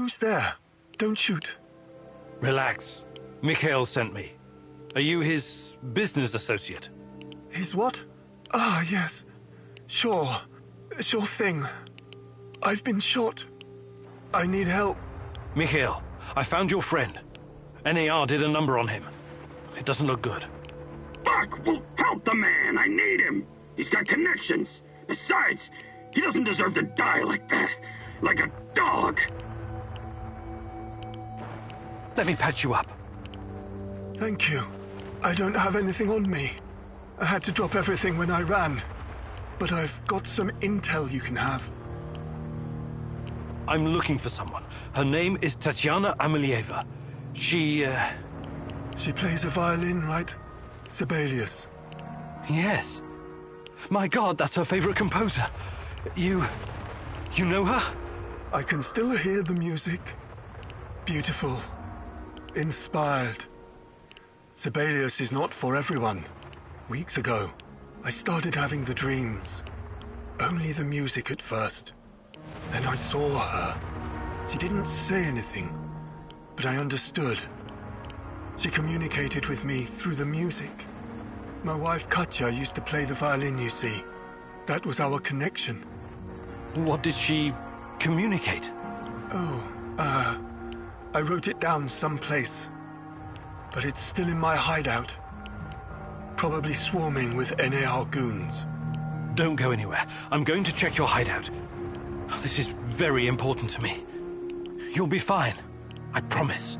Who's there? Don't shoot. Relax. Mikhail sent me. Are you his business associate? His what? Ah, yes. Sure. Sure thing. I've been shot. I need help. Mikhail, I found your friend. NAR did a number on him. It doesn't look good. Fuck! Well, help the man! I need him! He's got connections. Besides, he doesn't deserve to die like that. Like a dog. Let me patch you up. Thank you. I don't have anything on me. I had to drop everything when I ran. But I've got some intel you can have. I'm looking for someone. Her name is Tatiana Amelieva. She plays a violin, right? Sibelius. Yes. My God, that's her favorite composer. You know her? I can still hear the music. Beautiful. Inspired. Sibelius is not for everyone. Weeks ago, I started having the dreams. Only the music at first. Then I saw her. She didn't say anything, but I understood. She communicated with me through the music. My wife Katya used to play the violin, you see. That was our connection. What did she communicate? I wrote it down someplace. But it's still in my hideout. Probably swarming with NAR goons. Don't go anywhere. I'm going to check your hideout. This is very important to me. You'll be fine. I promise.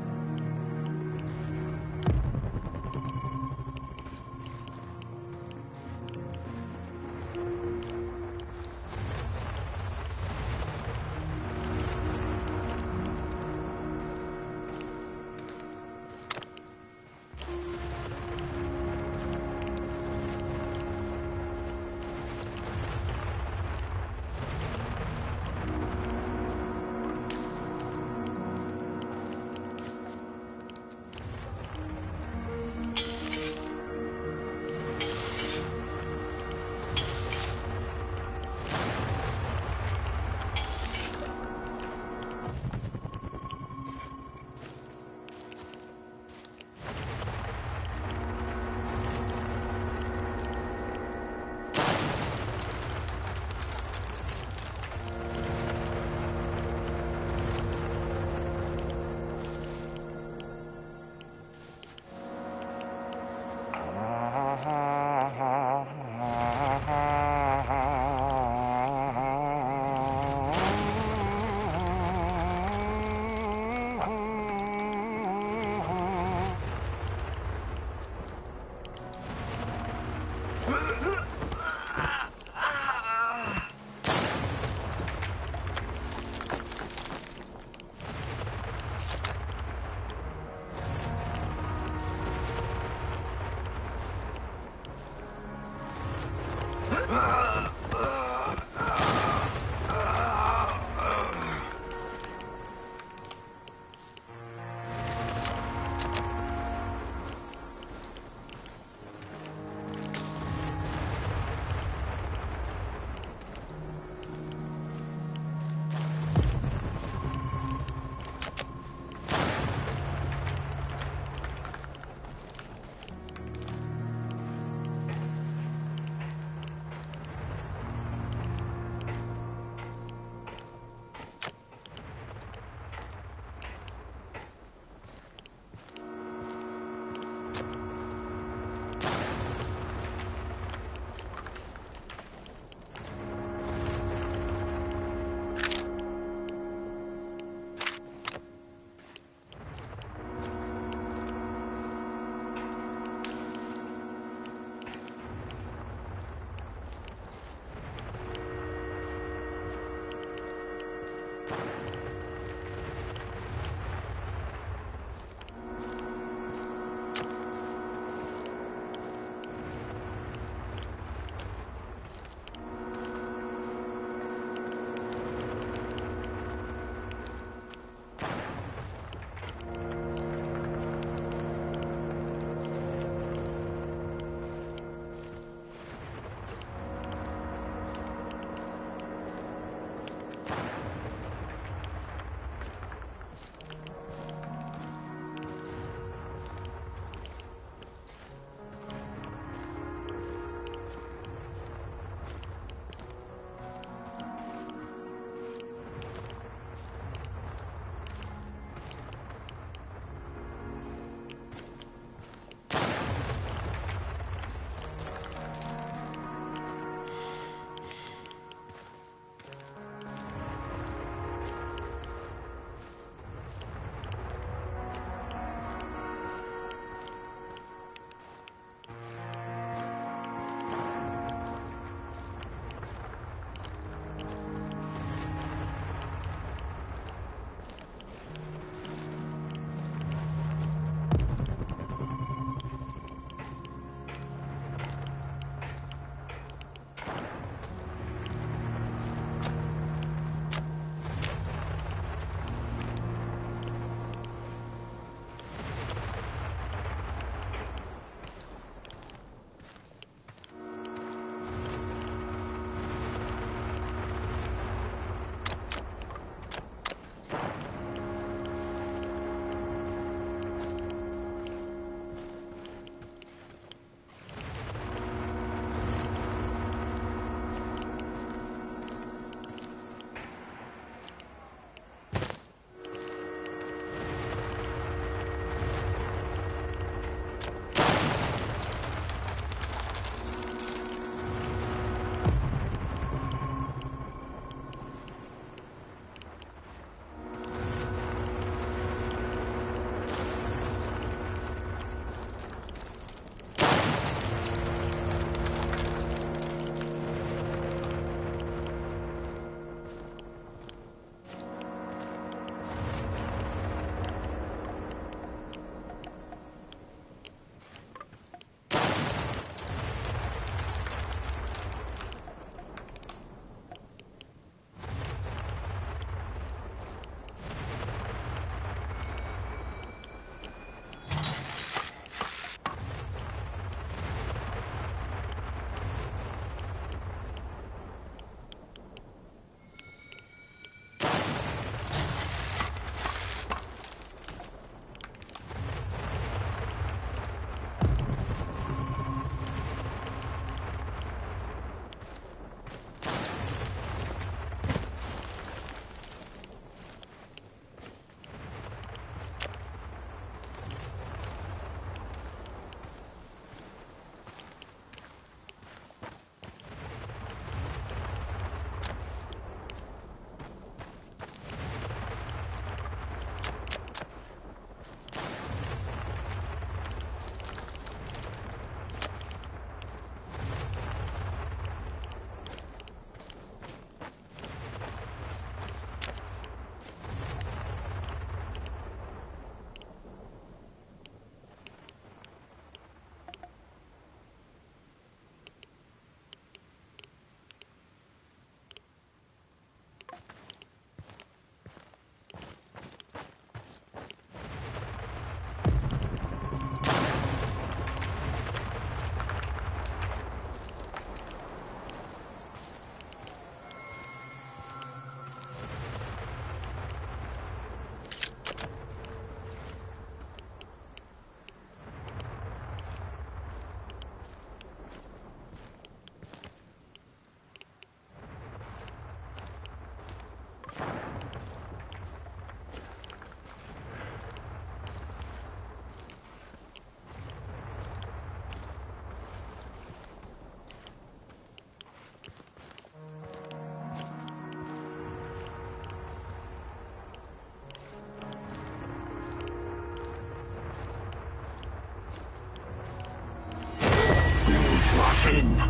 let in.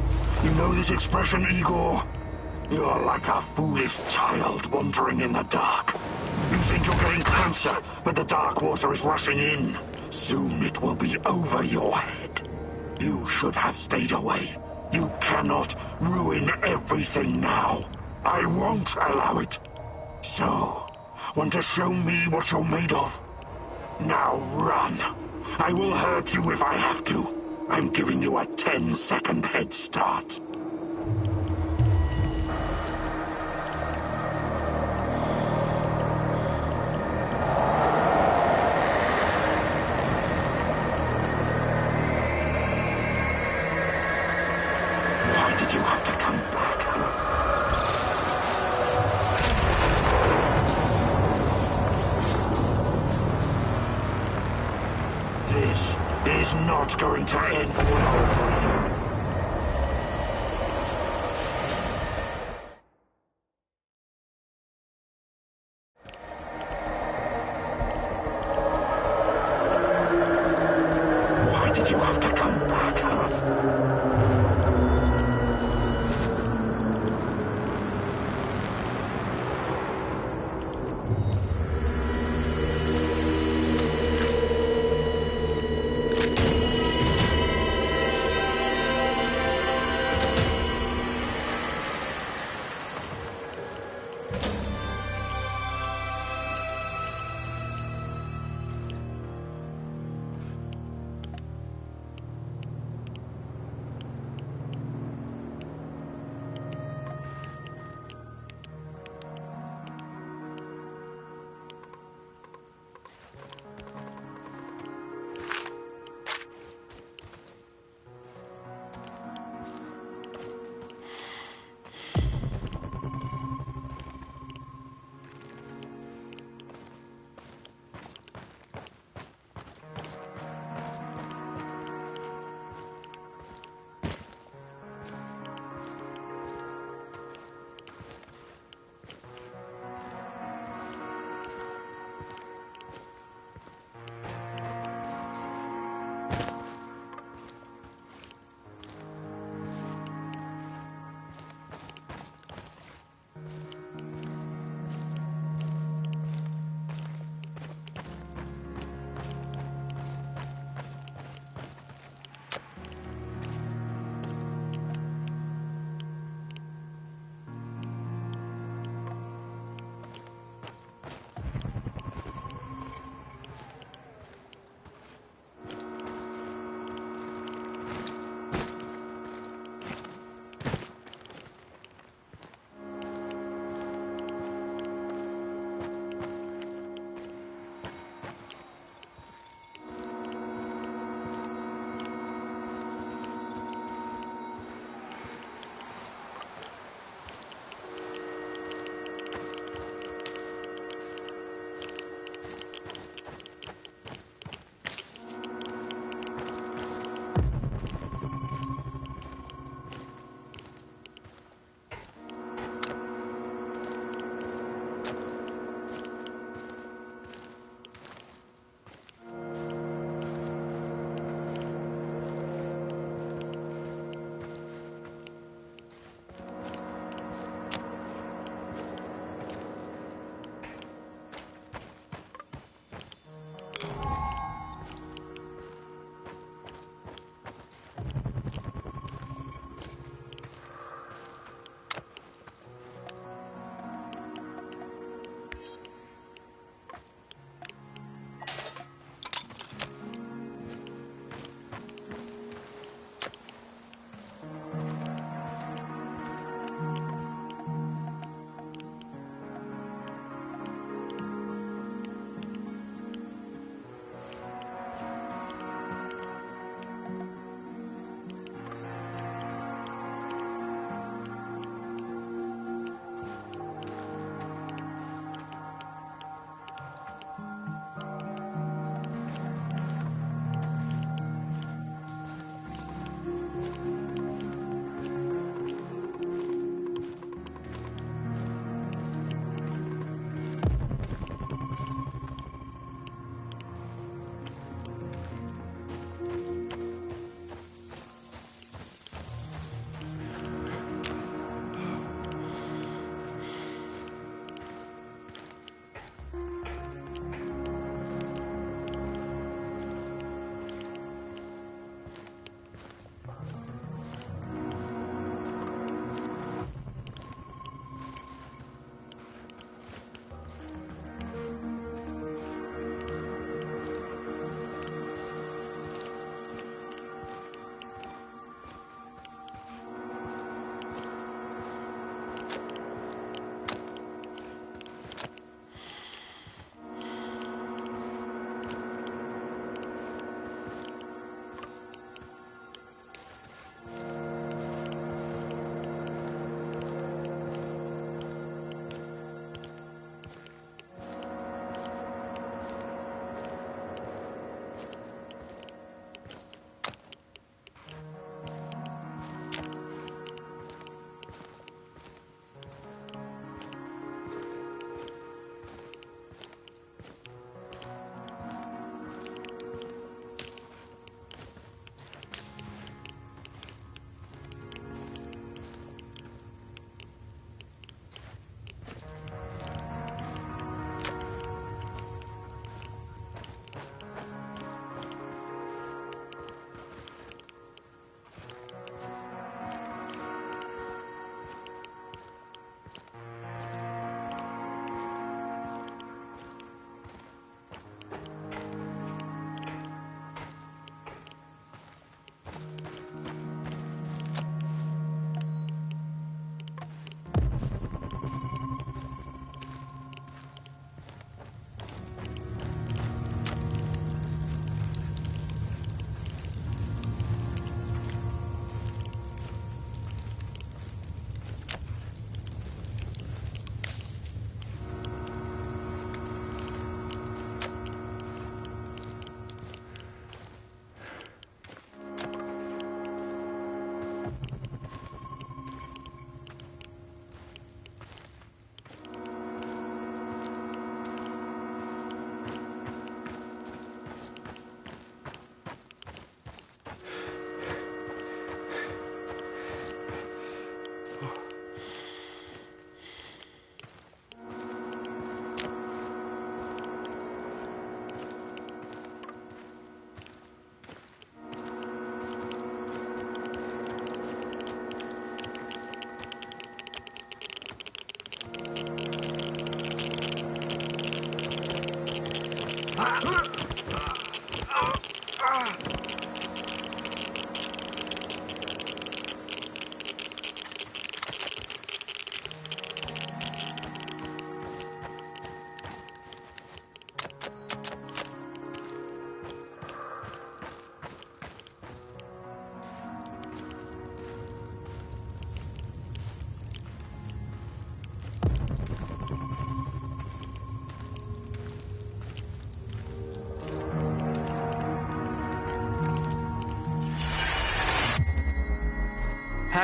You know this expression, Igor? You're like a foolish child wandering in the dark. You think you're getting closer, but the dark water is rushing in. Soon it will be over your head. You should have stayed away. You cannot ruin everything now. I won't allow it. So, want to show me what you're made of? Now run. I will hurt you if I have to. I'm giving you a 10-second head start. Why did you have to come back? This is not going to end well for you. Why did you have to come back,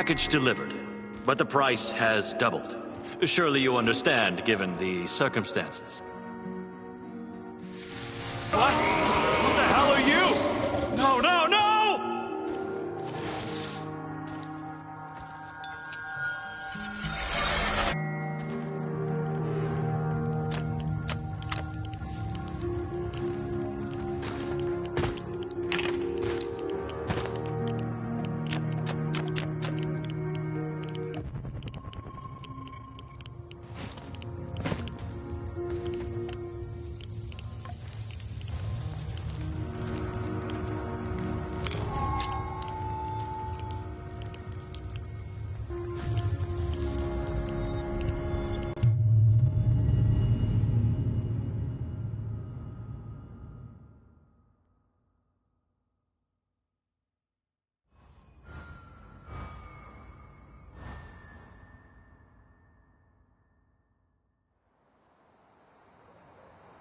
Package delivered, but the price has doubled. Surely you understand, given the circumstances. What? Who the hell are you? No, no, no!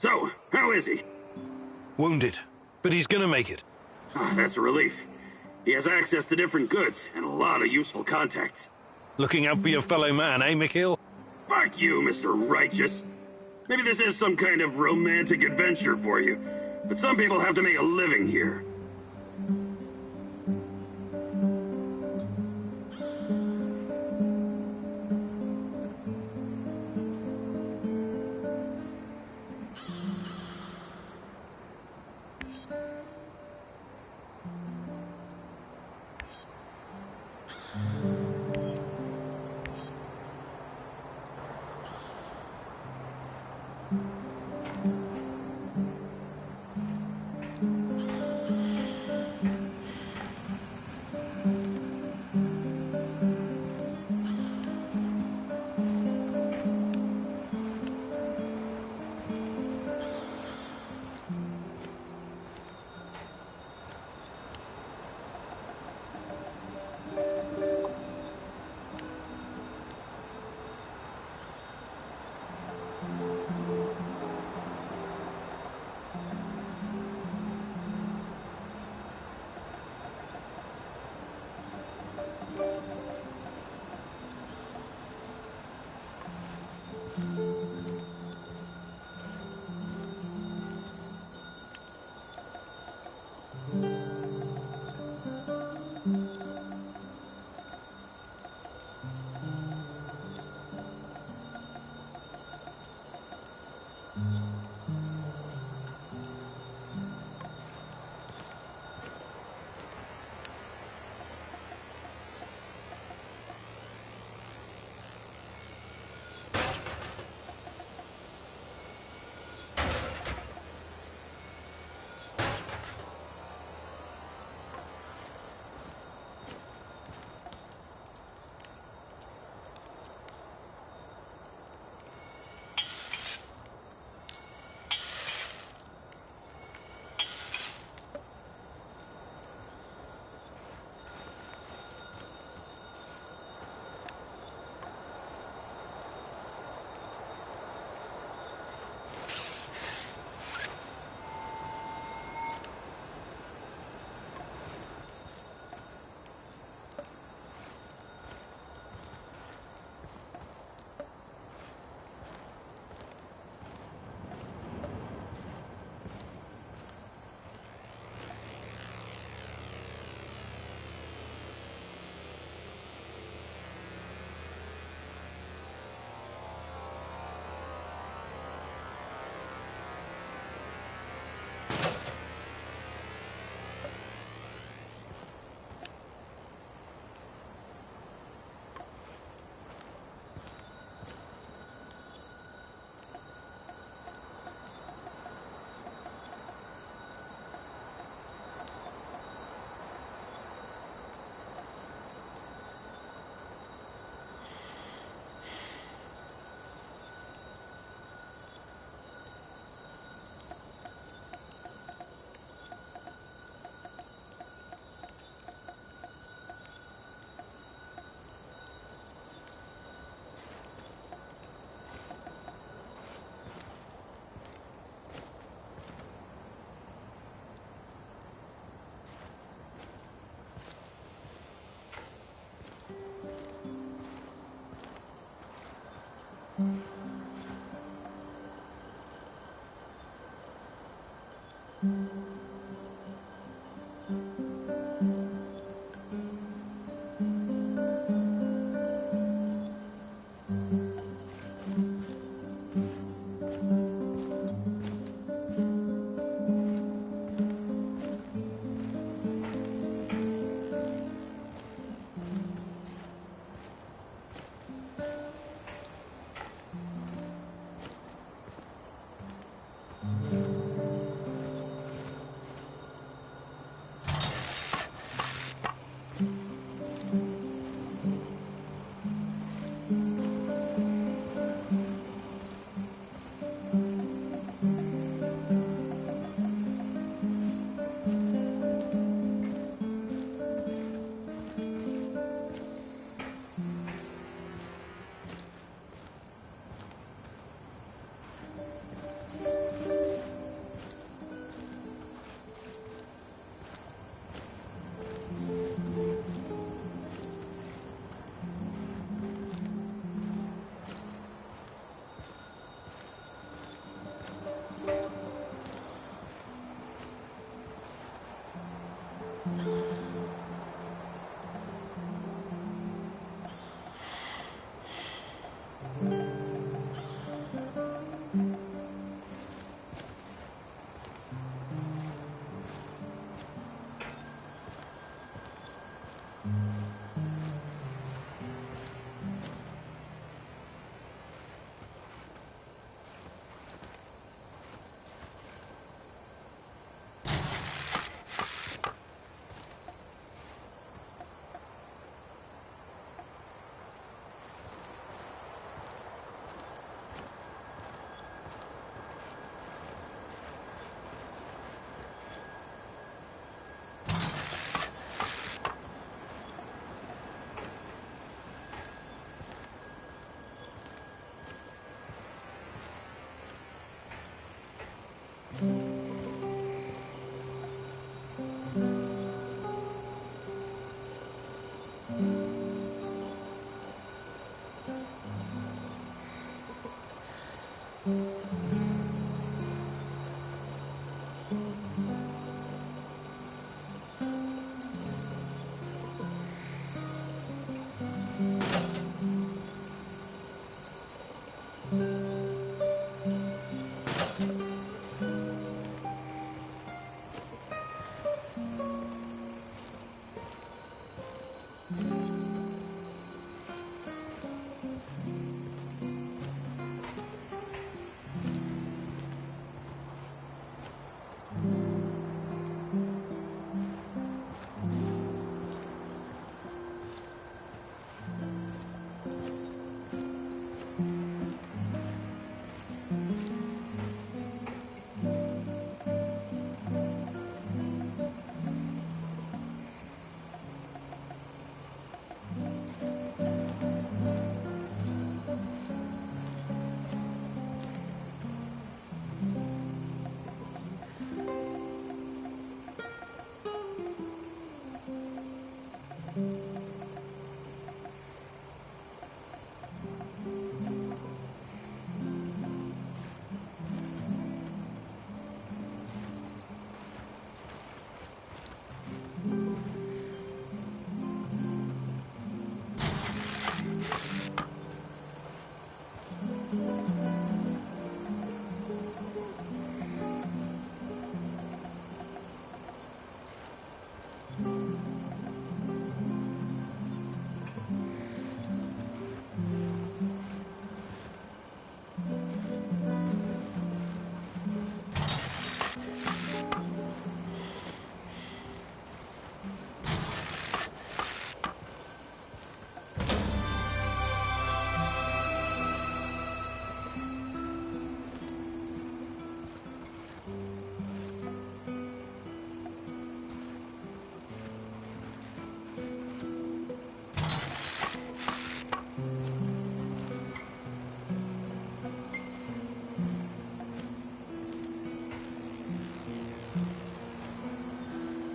So, how is he? Wounded, but he's gonna make it. That's a relief. He has access to different goods and a lot of useful contacts. Looking out for your fellow man, eh, Mikhail? Fuck you, Mr. Righteous. Maybe this is some kind of romantic adventure for you, but some people have to make a living here.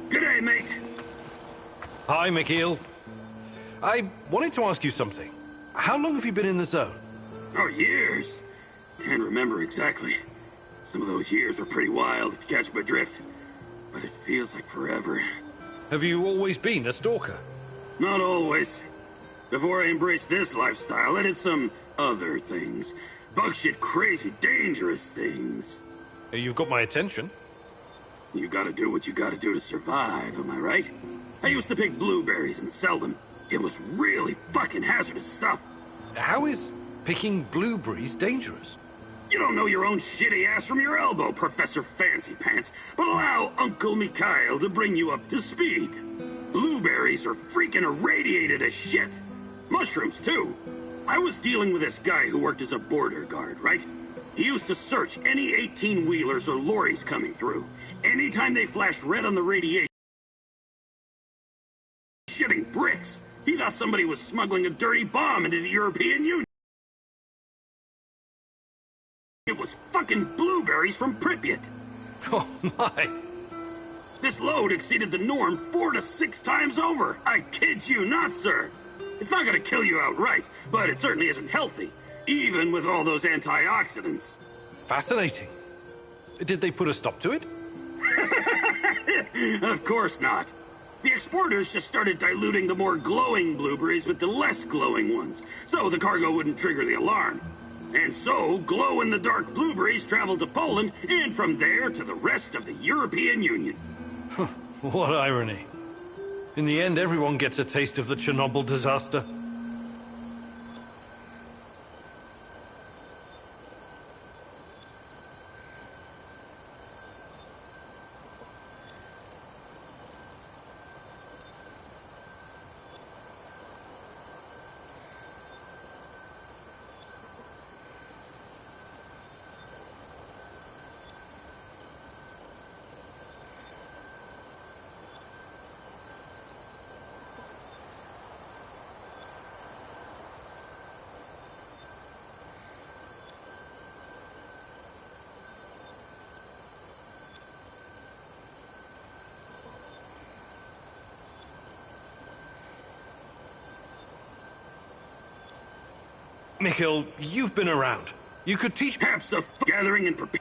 G'day, mate. Hi, McKeel. I wanted to ask you something. How long have you been in the zone? Oh, years. Can't remember exactly. Some of those years were pretty wild, if you catch my drift. But it feels like forever. Have you always been a stalker? Not always. Before I embraced this lifestyle, I did some other things. Bug shit crazy, dangerous things. You've got my attention. You gotta do what you gotta do to survive, am I right? I used to pick blueberries and sell them. It was really fucking hazardous stuff. How is picking blueberries dangerous? You don't know your own shitty ass from your elbow, Professor Fancy Pants, but allow Uncle Mikhail to bring you up to speed. Blueberries are freaking irradiated as shit. Mushrooms, too. I was dealing with this guy who worked as a border guard, right? He used to search any 18-wheelers or lorries coming through. Anytime they flashed red on the radiation, shitting bricks. He thought somebody was smuggling a dirty bomb into the European Union. It was fucking blueberries from Pripyat. Oh, my. This load exceeded the norm 4 to 6 times over. I kid you not, sir. It's not gonna kill you outright, but it certainly isn't healthy, even with all those antioxidants. Fascinating. Did they put a stop to it? Of course not. The exporters just started diluting the more glowing blueberries with the less glowing ones, so the cargo wouldn't trigger the alarm. And so, glow-in-the-dark blueberries traveled to Poland, and from there to the rest of the European Union. What irony. In the end, everyone gets a taste of the Chernobyl disaster. Mikhail, you've been around. You could teach... Perhaps a gathering and prepare...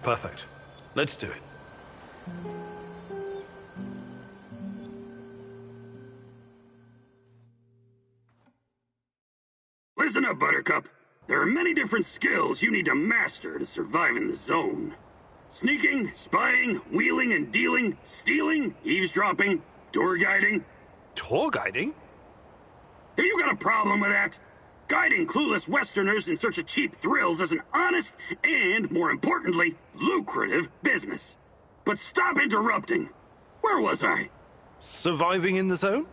Perfect. Let's do it. Listen up, Buttercup. There are many different skills you need to master to survive in the zone. Sneaking, spying, wheeling and dealing, stealing, eavesdropping, tour guiding. Tour guiding? Have you got a problem with that? Guiding clueless Westerners in search of cheap thrills is an honest and, more importantly, lucrative business. But stop interrupting. Where was I? Surviving in the zone?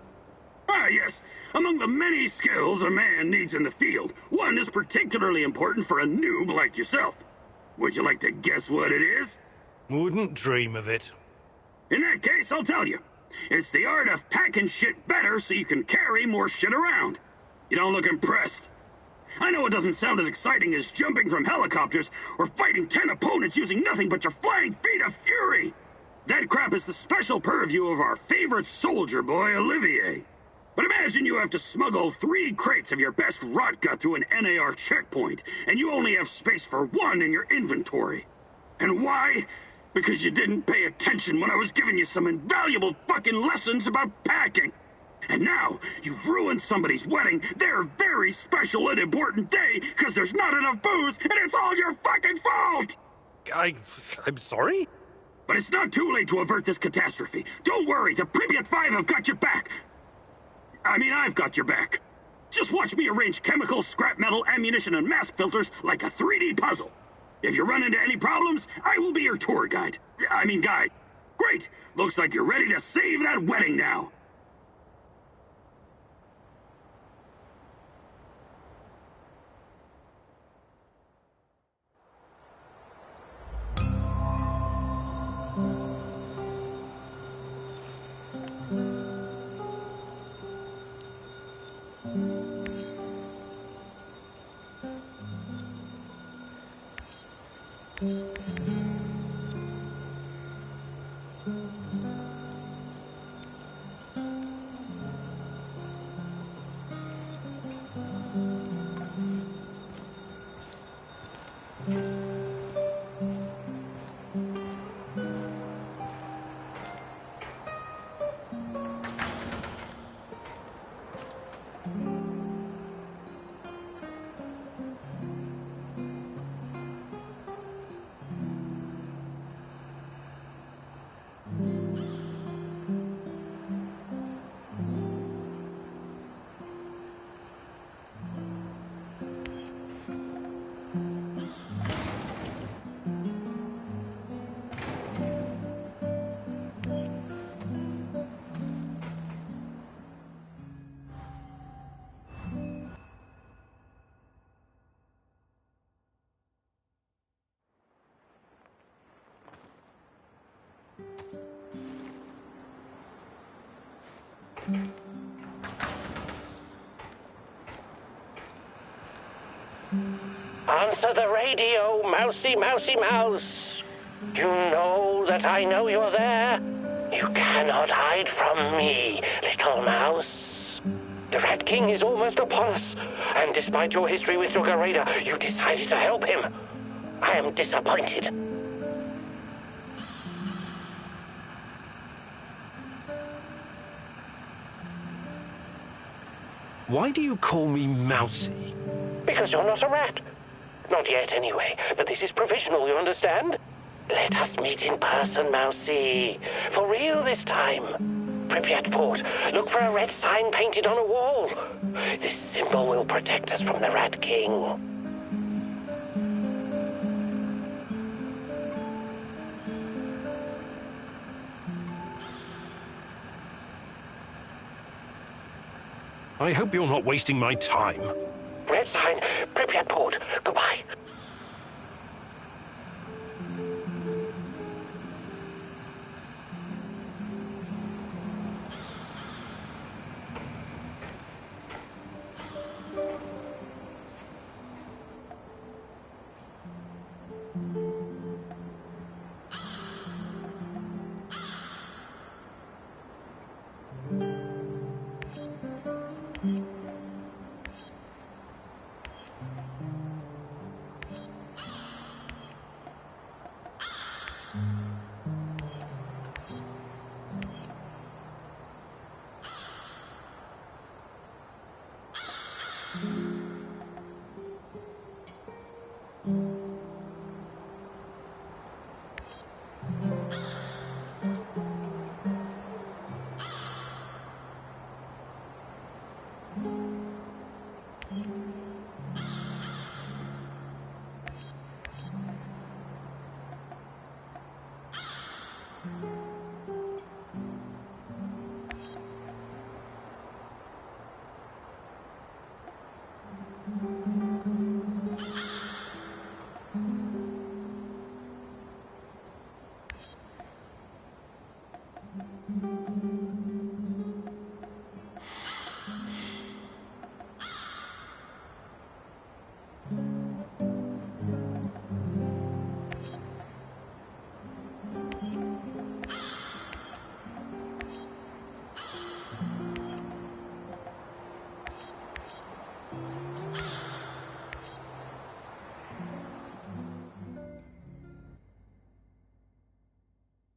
Ah, yes. Among the many skills a man needs in the field, one is particularly important for a noob like yourself. Would you like to guess what it is? Wouldn't dream of it. In that case, I'll tell you. It's the art of packing shit better so you can carry more shit around. You don't look impressed. I know it doesn't sound as exciting as jumping from helicopters or fighting 10 opponents using nothing but your flying feet of fury. That crap is the special purview of our favorite soldier boy, Olivier. But imagine you have to smuggle 3 crates of your best rotgut through an NAR checkpoint, and you only have space for 1 in your inventory. And why? Because you didn't pay attention when I was giving you some invaluable fucking lessons about packing. And now, you ruined somebody's wedding, their very special and important day, because there's not enough booze, and it's all your fucking fault! I'm sorry? But it's not too late to avert this catastrophe. Don't worry, the Pripyat 5 have got your back. I've got your back. Just watch me arrange chemicals, scrap metal, ammunition, and mask filters like a 3D puzzle. If you run into any problems, I will be your tour guide. Guide. Great! Looks like you're ready to save that wedding now. Answer the radio, mousy, mousy, mouse. You know that I know you're there. You cannot hide from me, little mouse. The Rat King is almost upon us, and despite your history with Duggar Raider, you decided to help him. I am disappointed. Why do you call me Mousy? Because you're not a rat. Not yet, anyway. But this is provisional, you understand? Let us meet in person, Mousy. For real this time. Pripyat Port. Look for a red sign painted on a wall. This symbol will protect us from the Rat King. I hope you're not wasting my time. Red sign, Pripyat Port. Goodbye.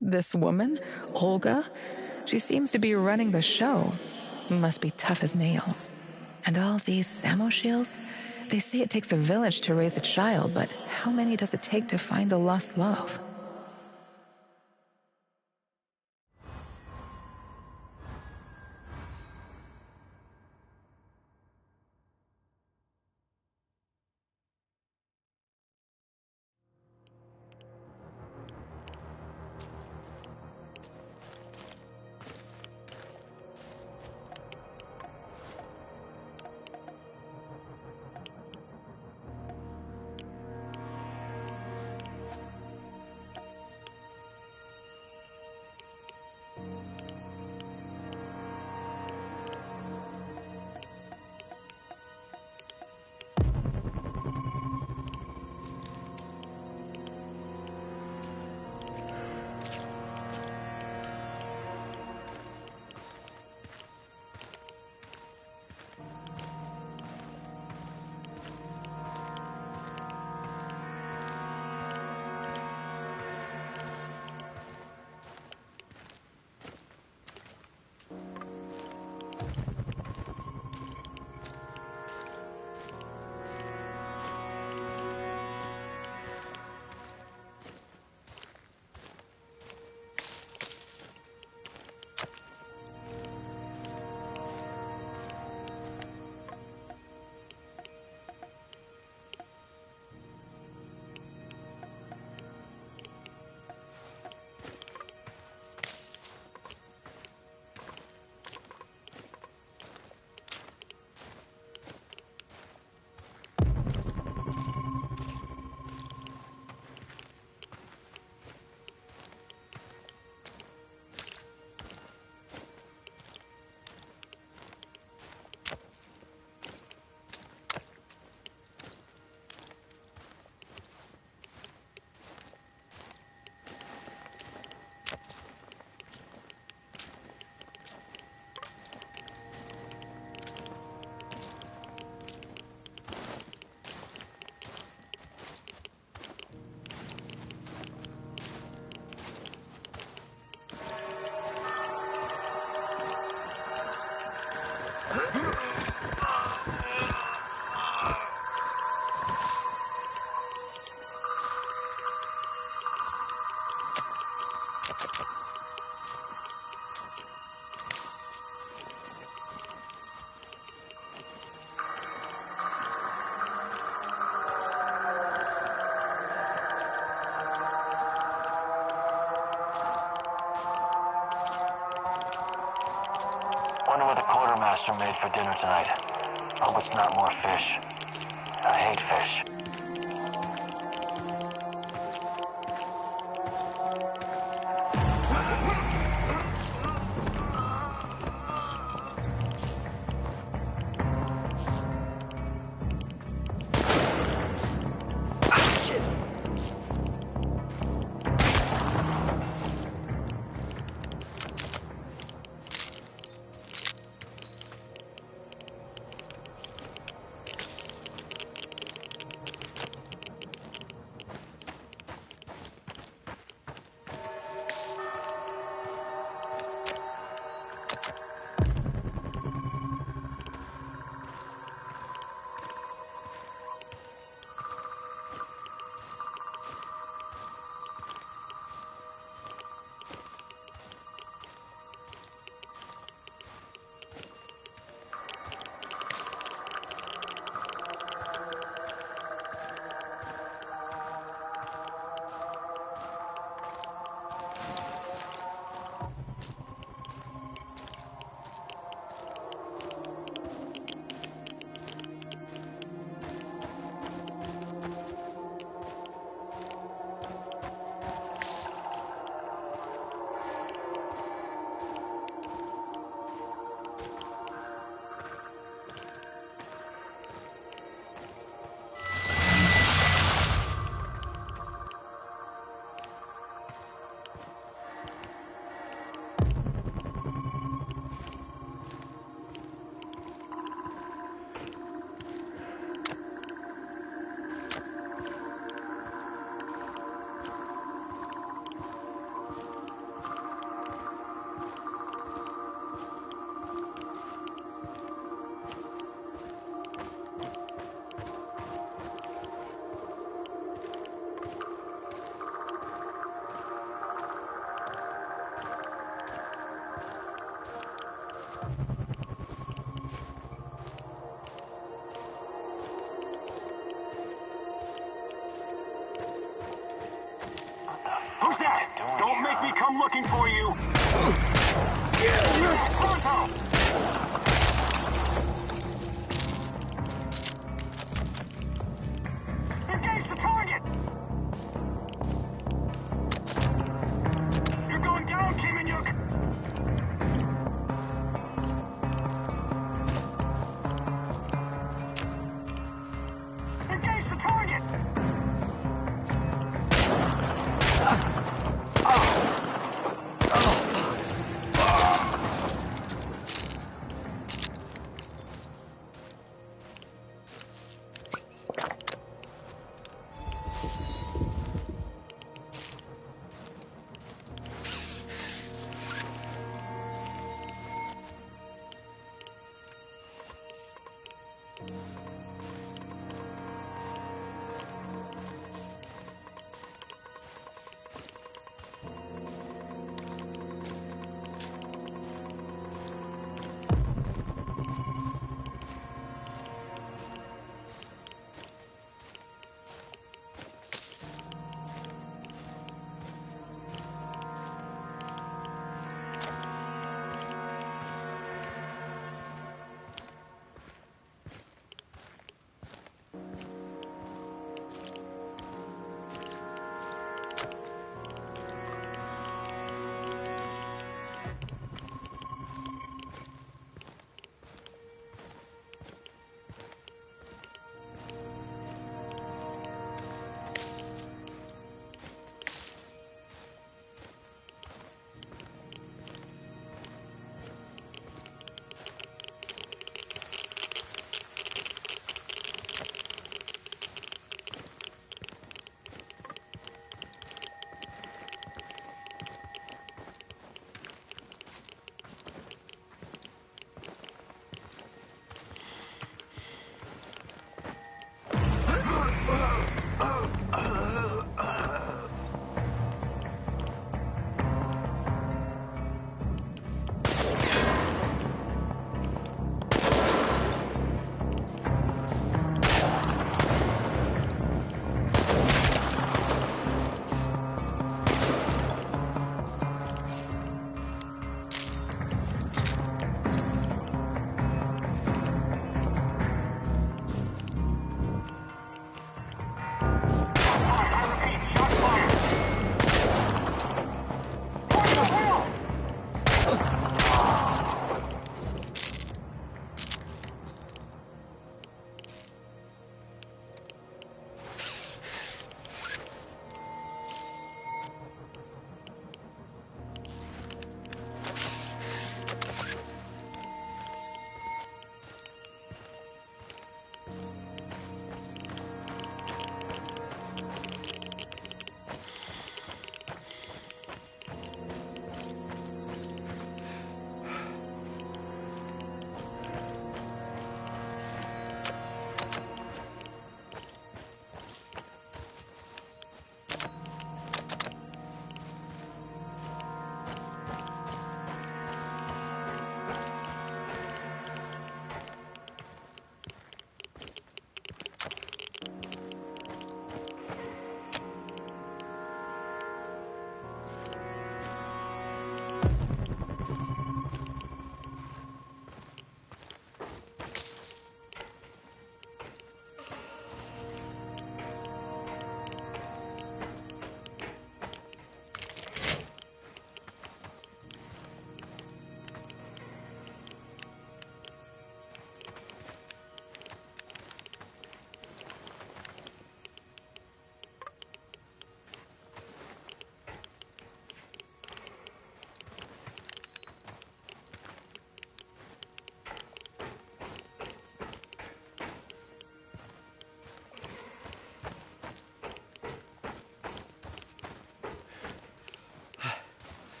This woman, Olga, she seems to be running the show. Must be tough as nails. And all these Samoshils, they say it takes a village to raise a child, but how many does it take to find a lost love? Wonder what the quartermaster made for dinner tonight. Hope it's not more fish. I hate fish. Who's that? Don't make me come looking for you! Pronto! Engage the target! You're going down, Kim and Yuk! Engage the target!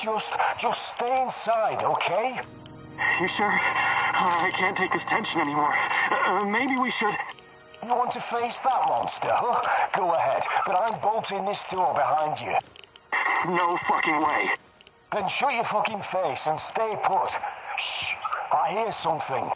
Just stay inside, okay? You sure? I can't take this tension anymore. Maybe we should... You want to face that monster, huh? Go ahead, but I'm bolting this door behind you. No fucking way. Then shut your fucking face and stay put. Shh, I hear something.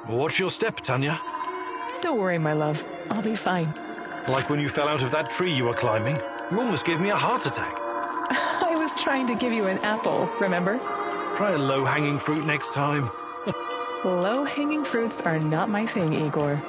Watch your step, Tanya. Don't worry, my love. I'll be fine. Like when you fell out of that tree you were climbing. You almost gave me a heart attack. I was trying to give you an apple, remember? Try a low-hanging fruit next time. Low-hanging fruits are not my thing, Igor.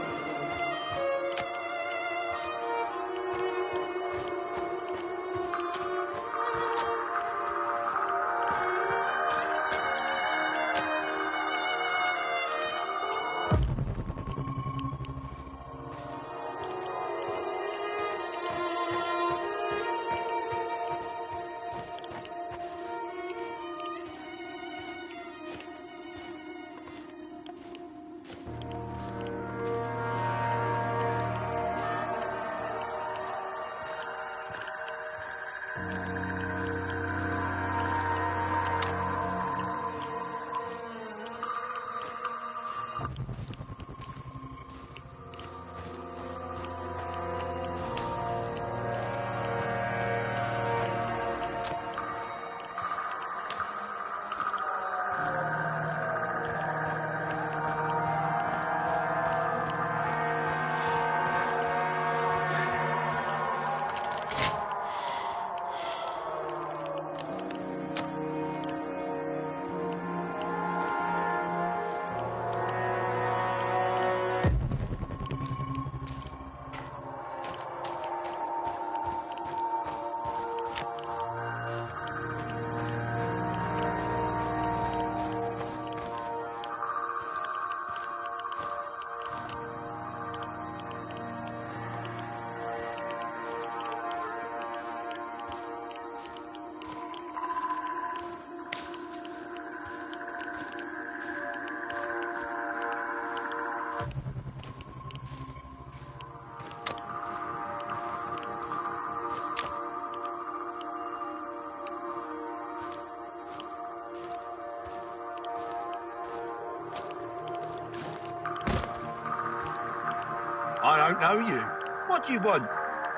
I don't know you. What do you want?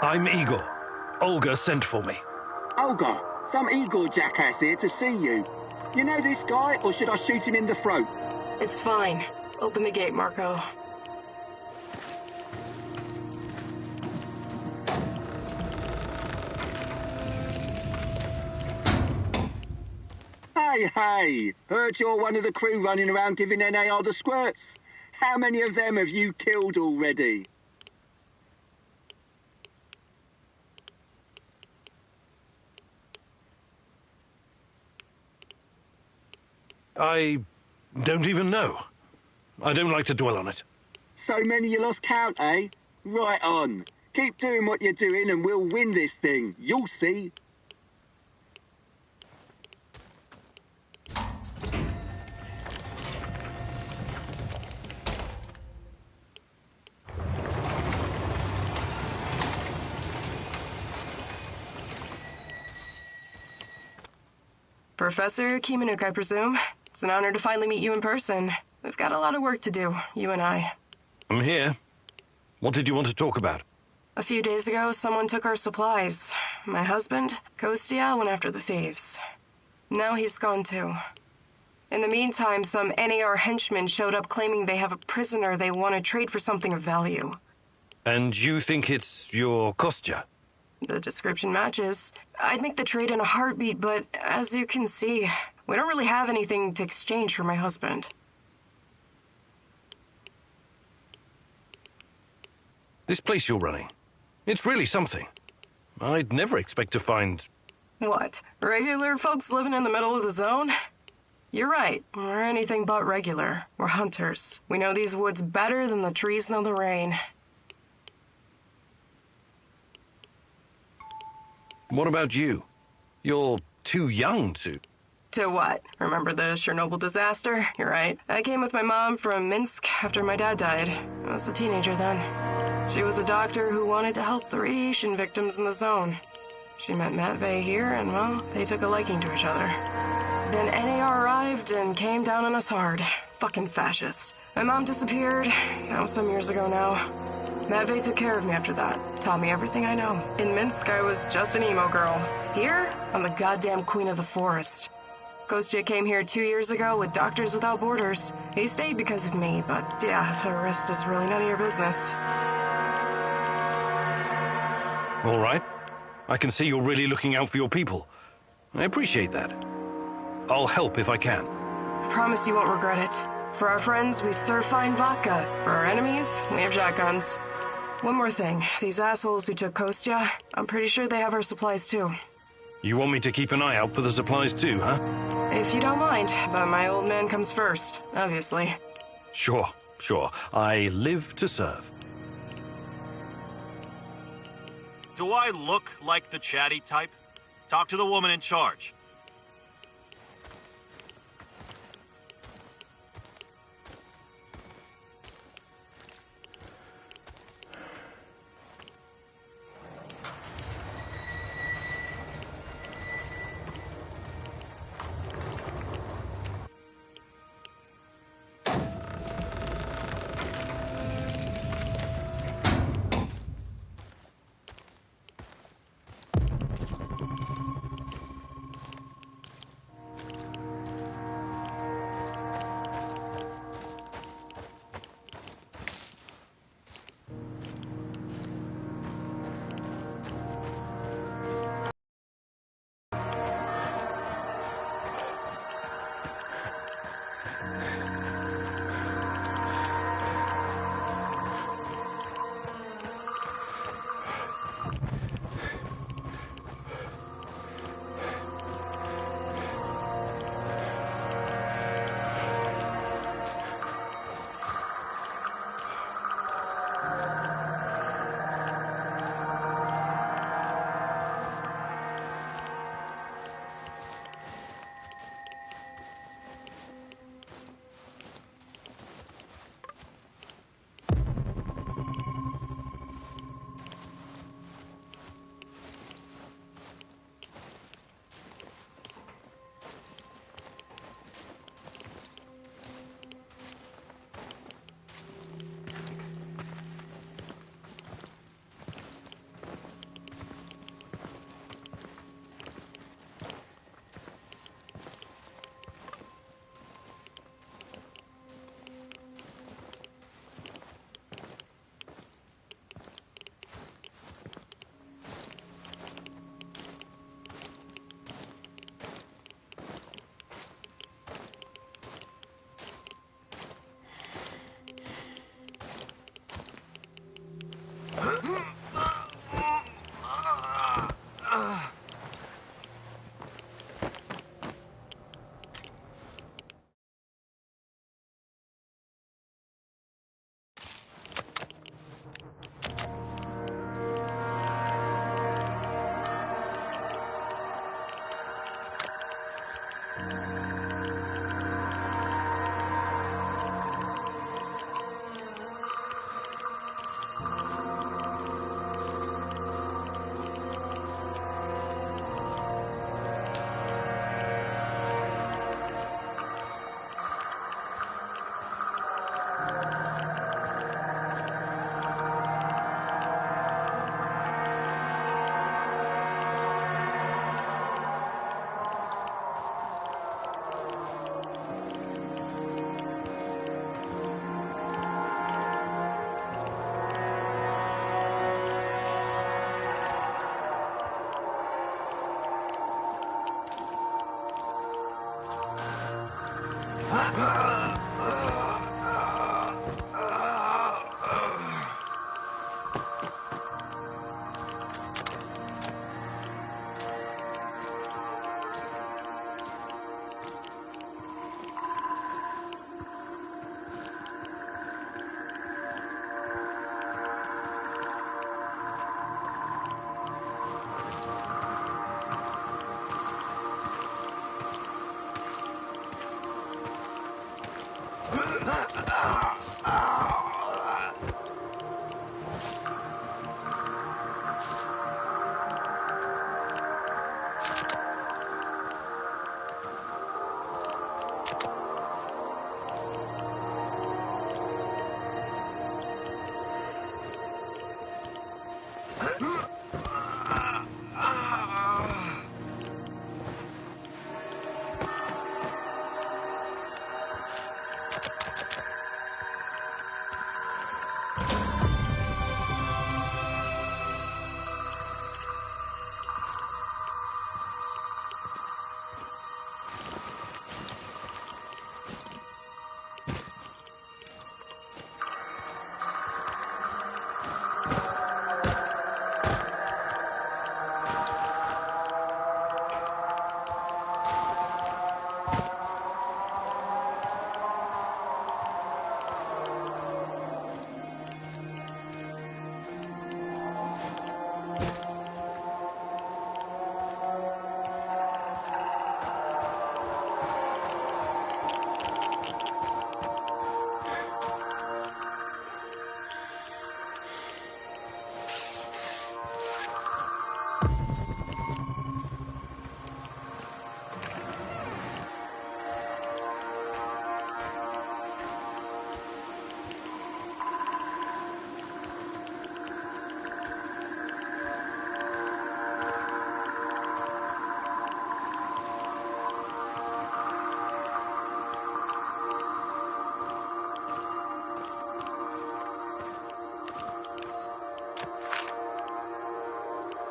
I'm Igor. Olga sent for me. Olga, some Igor jackass here to see you. You know this guy, or should I shoot him in the throat? It's fine. Open the gate, Marco. Hey, heard you're one of the crew running around giving NAR the squirts. How many of them have you killed already? I don't even know. I don't like to dwell on it. So many you lost count, eh? Right on. Keep doing what you're doing and we'll win this thing. You'll see. Professor Kimanuk, I presume. It's an honor to finally meet you in person. We've got a lot of work to do, you and I. I'm here. What did you want to talk about? A few days ago, someone took our supplies. My husband, Kostya, went after the thieves. Now he's gone too. In the meantime, some NAR henchmen showed up claiming they have a prisoner they want to trade for something of value. And you think it's your Kostya? The description matches. I'd make the trade in a heartbeat, but as you can see, we don't really have anything to exchange for my husband. This place you're running, it's really something. I'd never expect to find... What? Regular folks living in the middle of the zone? You're right. We're anything but regular. We're hunters. We know these woods better than the trees know the rain. What about you? You're too young to... To what? Remember the Chernobyl disaster? You're right. I came with my mom from Minsk after my dad died. I was a teenager then. She was a doctor who wanted to help the radiation victims in the zone. She met Matvey here, and, well, they took a liking to each other. Then NAR arrived and came down on us hard. Fucking fascists. My mom disappeared. That was some years ago now. Matvey took care of me after that. Taught me everything I know. In Minsk, I was just an emo girl. Here, I'm the goddamn queen of the forest. Kostya came here 2 years ago with Doctors Without Borders. He stayed because of me, but yeah, the rest is really none of your business. All right. I can see you're really looking out for your people. I appreciate that. I'll help if I can. I promise you won't regret it. For our friends, we serve fine vodka. For our enemies, we have shotguns. One more thing. These assholes who took Kostya, I'm pretty sure they have our supplies too. You want me to keep an eye out for the supplies too, huh? If you don't mind, but my old man comes first, obviously. Sure. I live to serve. Do I look like the chatty type? Talk to the woman in charge.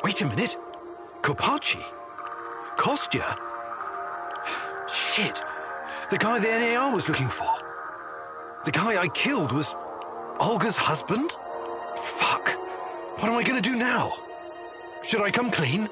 Wait a minute. Kopachi? Kostya? Shit. The guy the NAR was looking for. The guy I killed was Olga's husband? Fuck. What am I gonna do now? Should I come clean?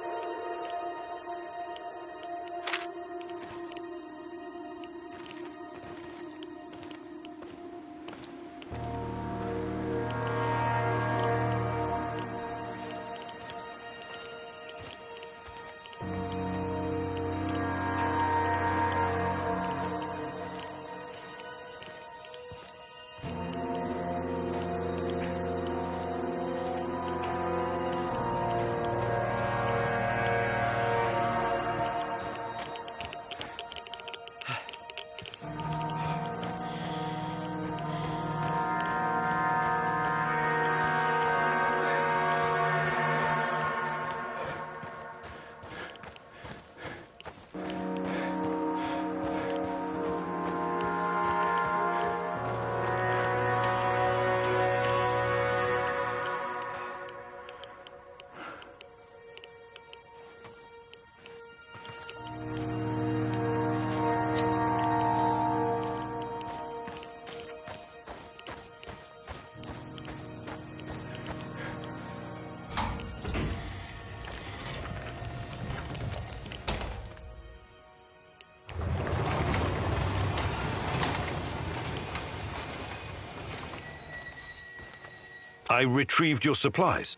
I retrieved your supplies.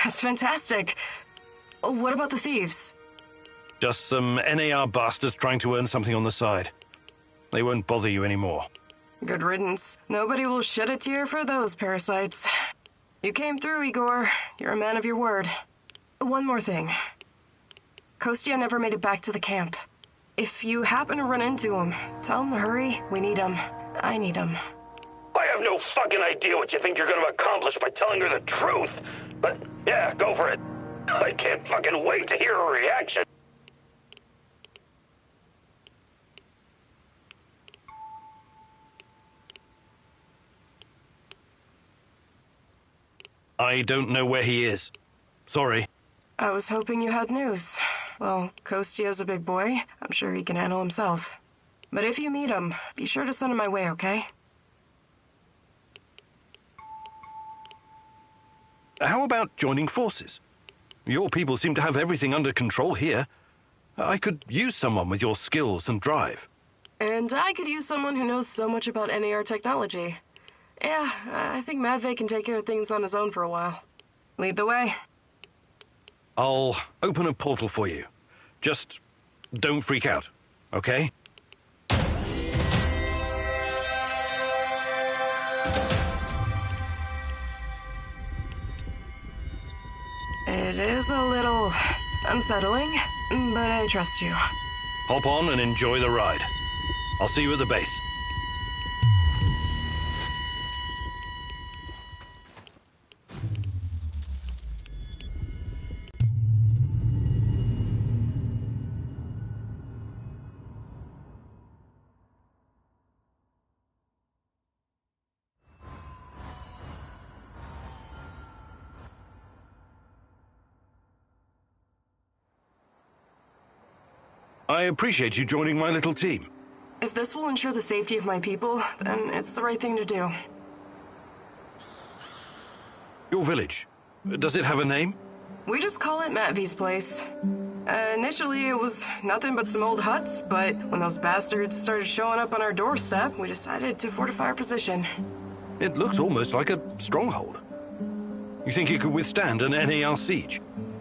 That's fantastic. What about the thieves? Just some NAR bastards trying to earn something on the side. They won't bother you anymore. Good riddance. Nobody will shed a tear for those parasites. You came through, Igor. You're a man of your word. One more thing. Kostya never made it back to the camp. If you happen to run into him, tell him to hurry. We need him. I need him. I have no fucking idea what you think you're gonna accomplish by telling her the truth. But, yeah, go for it. I can't fucking wait to hear her reaction. I don't know where he is. Sorry. I was hoping you had news. Well, Kostya's a big boy. I'm sure he can handle himself. But if you meet him, be sure to send him my way, okay? How about joining forces? Your people seem to have everything under control here. I could use someone with your skills and drive. And I could use someone who knows so much about NAR technology. Yeah, I think Matvey can take care of things on his own for a while. Lead the way. I'll open a portal for you. Just don't freak out, okay? It is a little unsettling, but I trust you. Hop on and enjoy the ride. I'll see you at the base. I appreciate you joining my little team. If this will ensure the safety of my people, then it's the right thing to do. Your village, does it have a name? We just call it Matvey's place. Initially, it was nothing but some old huts, but when those bastards started showing up on our doorstep, we decided to fortify our position. It looks almost like a stronghold. You think it could withstand an NAR siege?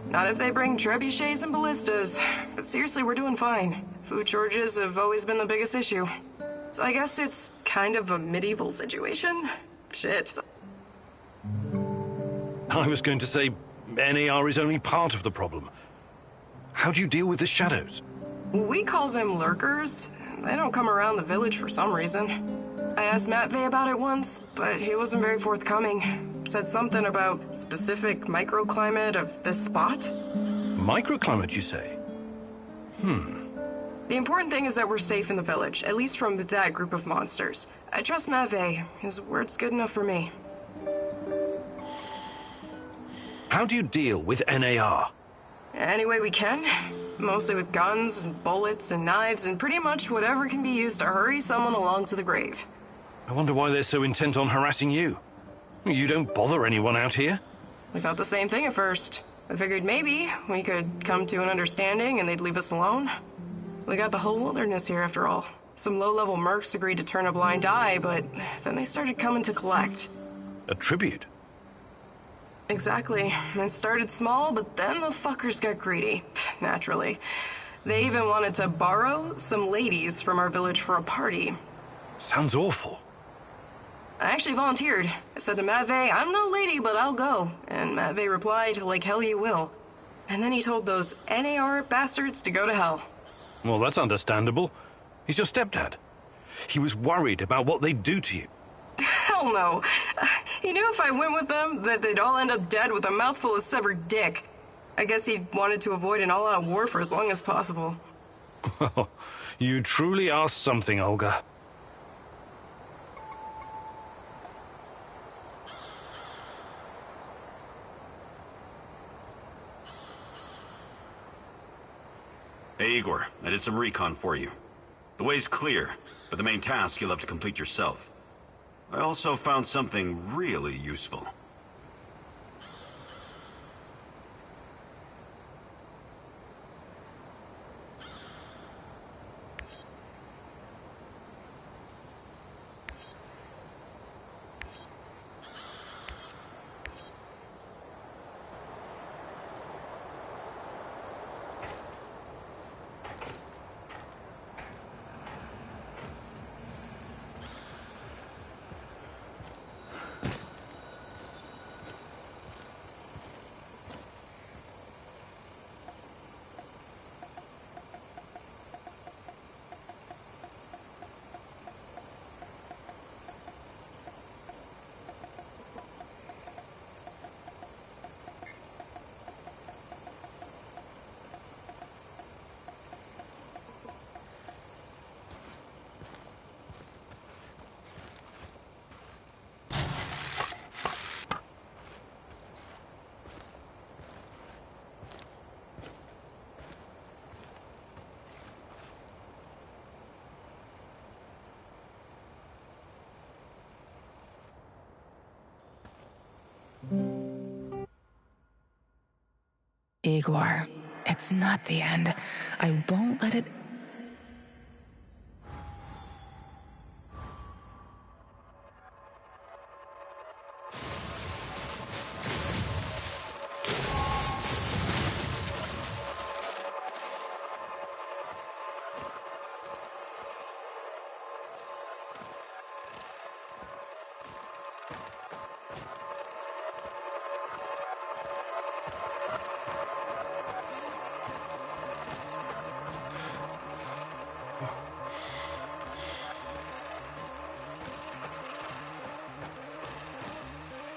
Not if they bring trebuchets and ballistas. But seriously, we're doing fine. Food shortages have always been the biggest issue. So I guess it's kind of a medieval situation? Shit. I was going to say NAR is only part of the problem. How do you deal with the shadows? We call them lurkers. They don't come around the village for some reason. I asked Matvey about it once, but he wasn't very forthcoming. Said something about specific microclimate of this spot. Microclimate, you say? The important thing is that we're safe in the village, at least from that group of monsters. I trust Matvey. His word's good enough for me. How do you deal with NAR? Any way we can. Mostly with guns, and bullets, and knives, and pretty much whatever can be used to hurry someone along to the grave. I wonder why they're so intent on harassing you. You don't bother anyone out here? We thought the same thing at first. I figured maybe we could come to an understanding and they'd leave us alone. We got the whole wilderness here after all. Some low-level mercs agreed to turn a blind eye, but then they started coming to collect. A tribute? Exactly. It started small, but then the fuckers got greedy. Naturally. They even wanted to borrow some ladies from our village for a party. Sounds awful. I actually volunteered. I said to Matvey, I'm no lady, but I'll go. And Matvey replied, like hell you will. And then he told those NAR bastards to go to hell. Well, that's understandable. He's your stepdad. He was worried about what they'd do to you. Hell no. He knew if I went with them, that they'd all end up dead with a mouthful of severed dick. I guess he wanted to avoid an all-out war for as long as possible. You truly are something, Olga. Hey, Igor, I did some recon for you. The way's clear, but the main task you'll have to complete yourself. I also found something really useful. Igor, it's not the end. I won't let it...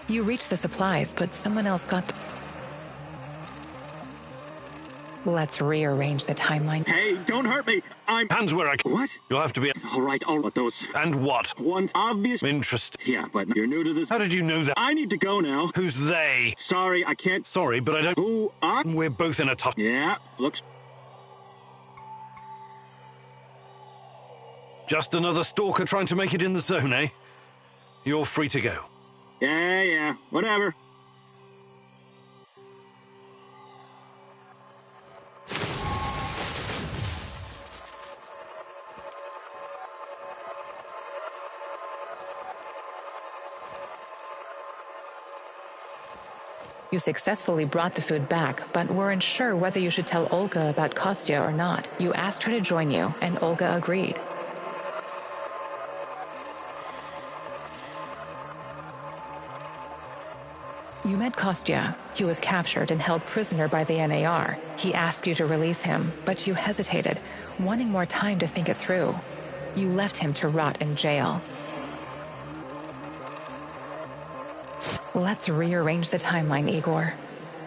You reached the supplies, but someone else got them. Let's rearrange the timeline. Hey, don't hurt me. Hands where I can. What? You'll have to be... All right, all right, those... And what? One's obvious... Interesting. Yeah, but you're new to this... How did you know that? I need to go now. Who's they? Sorry, I can't... Sorry, but I don't... Who are... We're both in a tough... Yeah, looks... Just another stalker trying to make it in the zone, eh? You're free to go. Yeah, whatever. You successfully brought the food back, but weren't sure whether you should tell Olga about Kostya or not. You asked her to join you, and Olga agreed. You met Kostya. He was captured and held prisoner by the NAR. He asked you to release him, but you hesitated, wanting more time to think it through. You left him to rot in jail. Let's rearrange the timeline, Igor.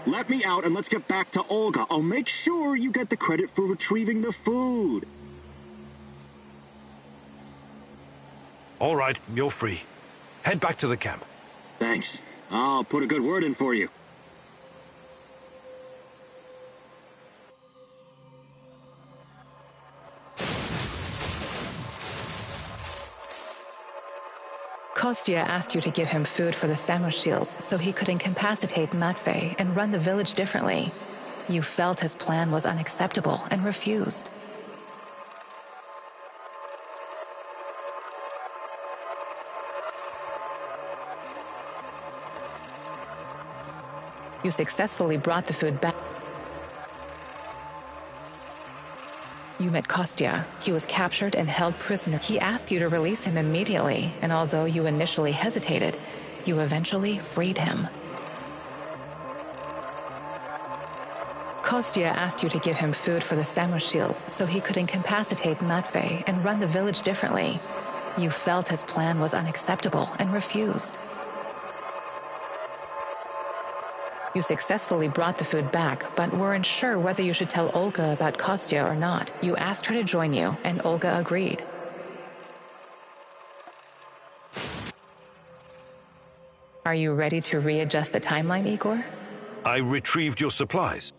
Let me out and let's get back to Olga. I'll make sure you get the credit for retrieving the food. All right, you're free. Head back to the camp. Thanks. I'll put a good word in for you. Kostya asked you to give him food for the Samoshils so he could incapacitate Matvey and run the village differently. You felt his plan was unacceptable and refused. You successfully brought the food back. You met Kostya. He was captured and held prisoner. He asked you to release him immediately, and although you initially hesitated, you eventually freed him. Kostya asked you to give him food for the Samoshils so he could incapacitate Matvey and run the village differently. You felt his plan was unacceptable and refused. You successfully brought the food back, but weren't sure whether you should tell Olga about Kostya or not. You asked her to join you, and Olga agreed. Are you ready to readjust the timeline, Igor? I retrieved your supplies.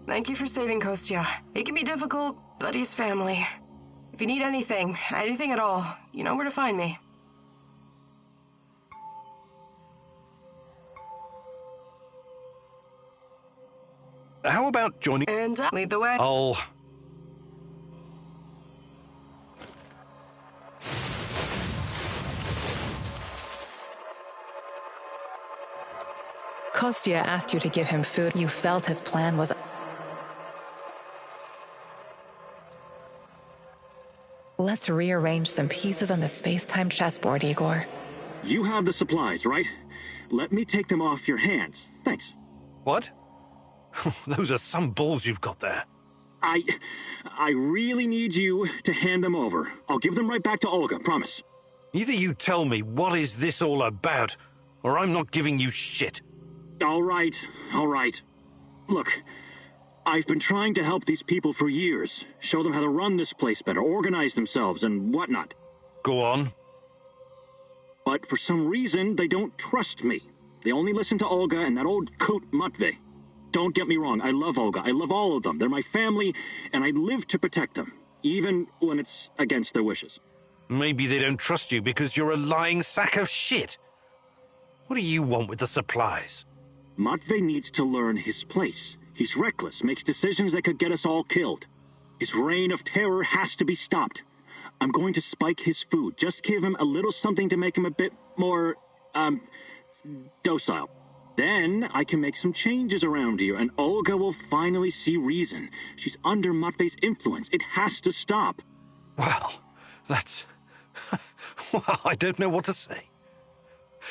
Thank you for saving Kostya. It can be difficult, but he's family. If you need anything at all, you know where to find me. How about joining... And lead the way. I'll... Kostya asked you to give him food. You felt his plan was... Let's rearrange some pieces on the space-time chessboard, Igor. You have the supplies, right? Let me take them off your hands. Thanks. What? Those are some balls you've got there. I really need you to hand them over. I'll give them right back to Olga, promise. Either you tell me what is this all about, or I'm not giving you shit. All right. Look, I've been trying to help these people for years. Show them how to run this place better, organize themselves, and whatnot. Go on. But for some reason, they don't trust me. They only listen to Olga and that old coot Matvey. Don't get me wrong, I love Olga. I love all of them. They're my family, and I live to protect them, even when it's against their wishes. Maybe they don't trust you because you're a lying sack of shit. What do you want with the supplies? Matvey needs to learn his place. He's reckless, makes decisions that could get us all killed. His reign of terror has to be stopped. I'm going to spike his food. Just give him a little something to make him a bit more, docile. Then I can make some changes around here, and Olga will finally see reason. She's under Matvey's influence. It has to stop. Well, that's... well, I don't know what to say.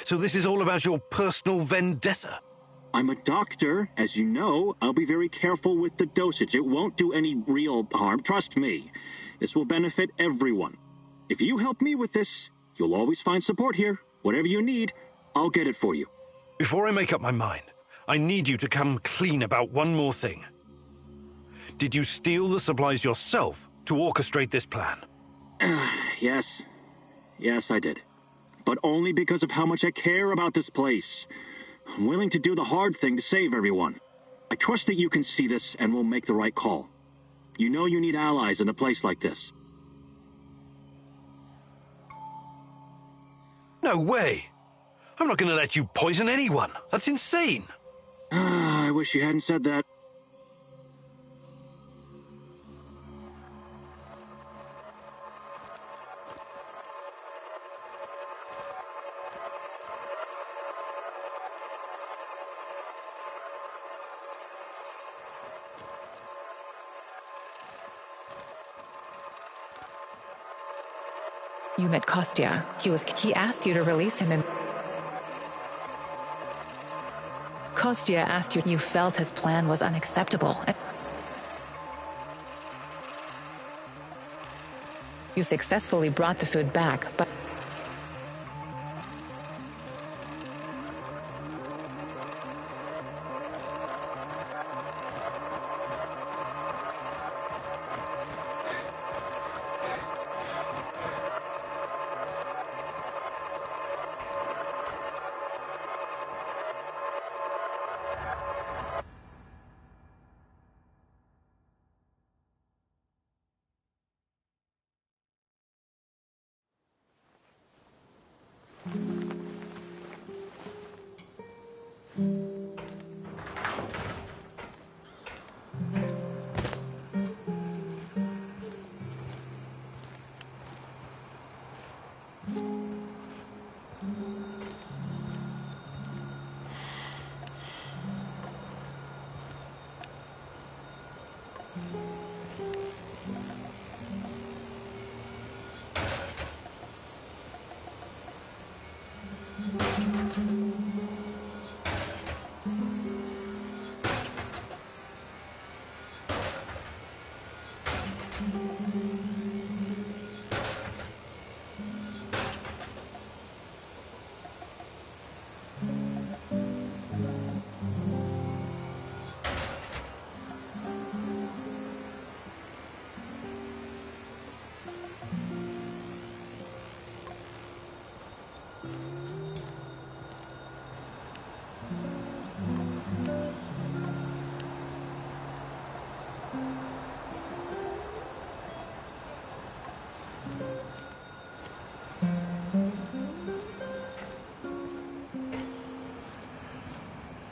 So this is all about your personal vendetta? I'm a doctor. As you know, I'll be very careful with the dosage. It won't do any real harm. Trust me. This will benefit everyone. If you help me with this, you'll always find support here. Whatever you need, I'll get it for you. Before I make up my mind, I need you to come clean about one more thing. Did you steal the supplies yourself to orchestrate this plan? Yes. Yes, I did. But only because of how much I care about this place. I'm willing to do the hard thing to save everyone. I trust that you can see this and will make the right call. You know you need allies in a place like this. No way! I'm not going to let you poison anyone. That's insane. I wish you hadn't said that. You met Kostya. He asked you to release him and... Kostya asked you felt his plan was unacceptable. You successfully brought the food back, but...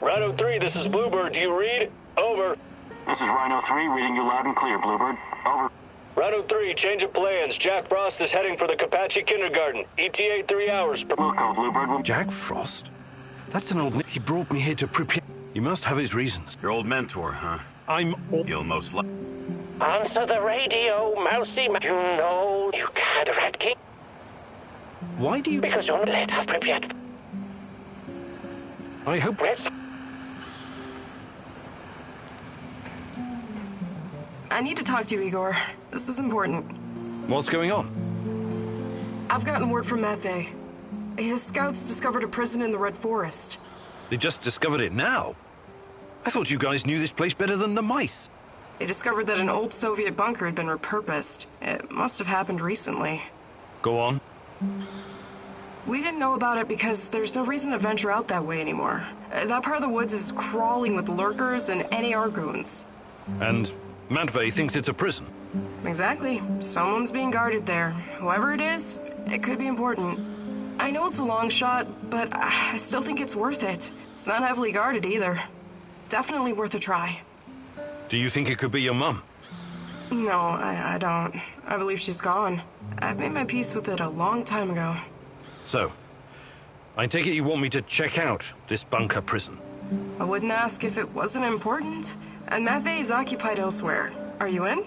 Rhino 3, this is Bluebird. Do you read? Over. This is Rhino 3, reading you loud and clear, Bluebird. Over. Rhino 3, change of plans. Jack Frost is heading for the Kapachi Kindergarten. ETA 3 hours. We'll go, Bluebird. Jack Frost? That's an old... He brought me here to prepare... You must have his reasons. Your old mentor, huh? You'll most likely... Answer the radio, Mousy. You know you can't, Rat King. Why do you... Because you're let us Pripyat. I hope... I need to talk to you, Igor. This is important. What's going on? I've gotten word from Matvey. His scouts discovered a prison in the Red Forest. They just discovered it now? I thought you guys knew this place better than the mice. They discovered that an old Soviet bunker had been repurposed. It must have happened recently. Go on. We didn't know about it because there's no reason to venture out that way anymore. That part of the woods is crawling with lurkers and NAR goons. And Matvey thinks it's a prison. Exactly. Someone's being guarded there. Whoever it is, it could be important. I know it's a long shot, but I still think it's worth it. It's not heavily guarded either. Definitely worth a try. Do you think it could be your mum? No, I don't. I believe she's gone. I've made my peace with it a long time ago. So, I take it you want me to check out this bunker prison? I wouldn't ask if it wasn't important. And Matvey is occupied elsewhere. Are you in?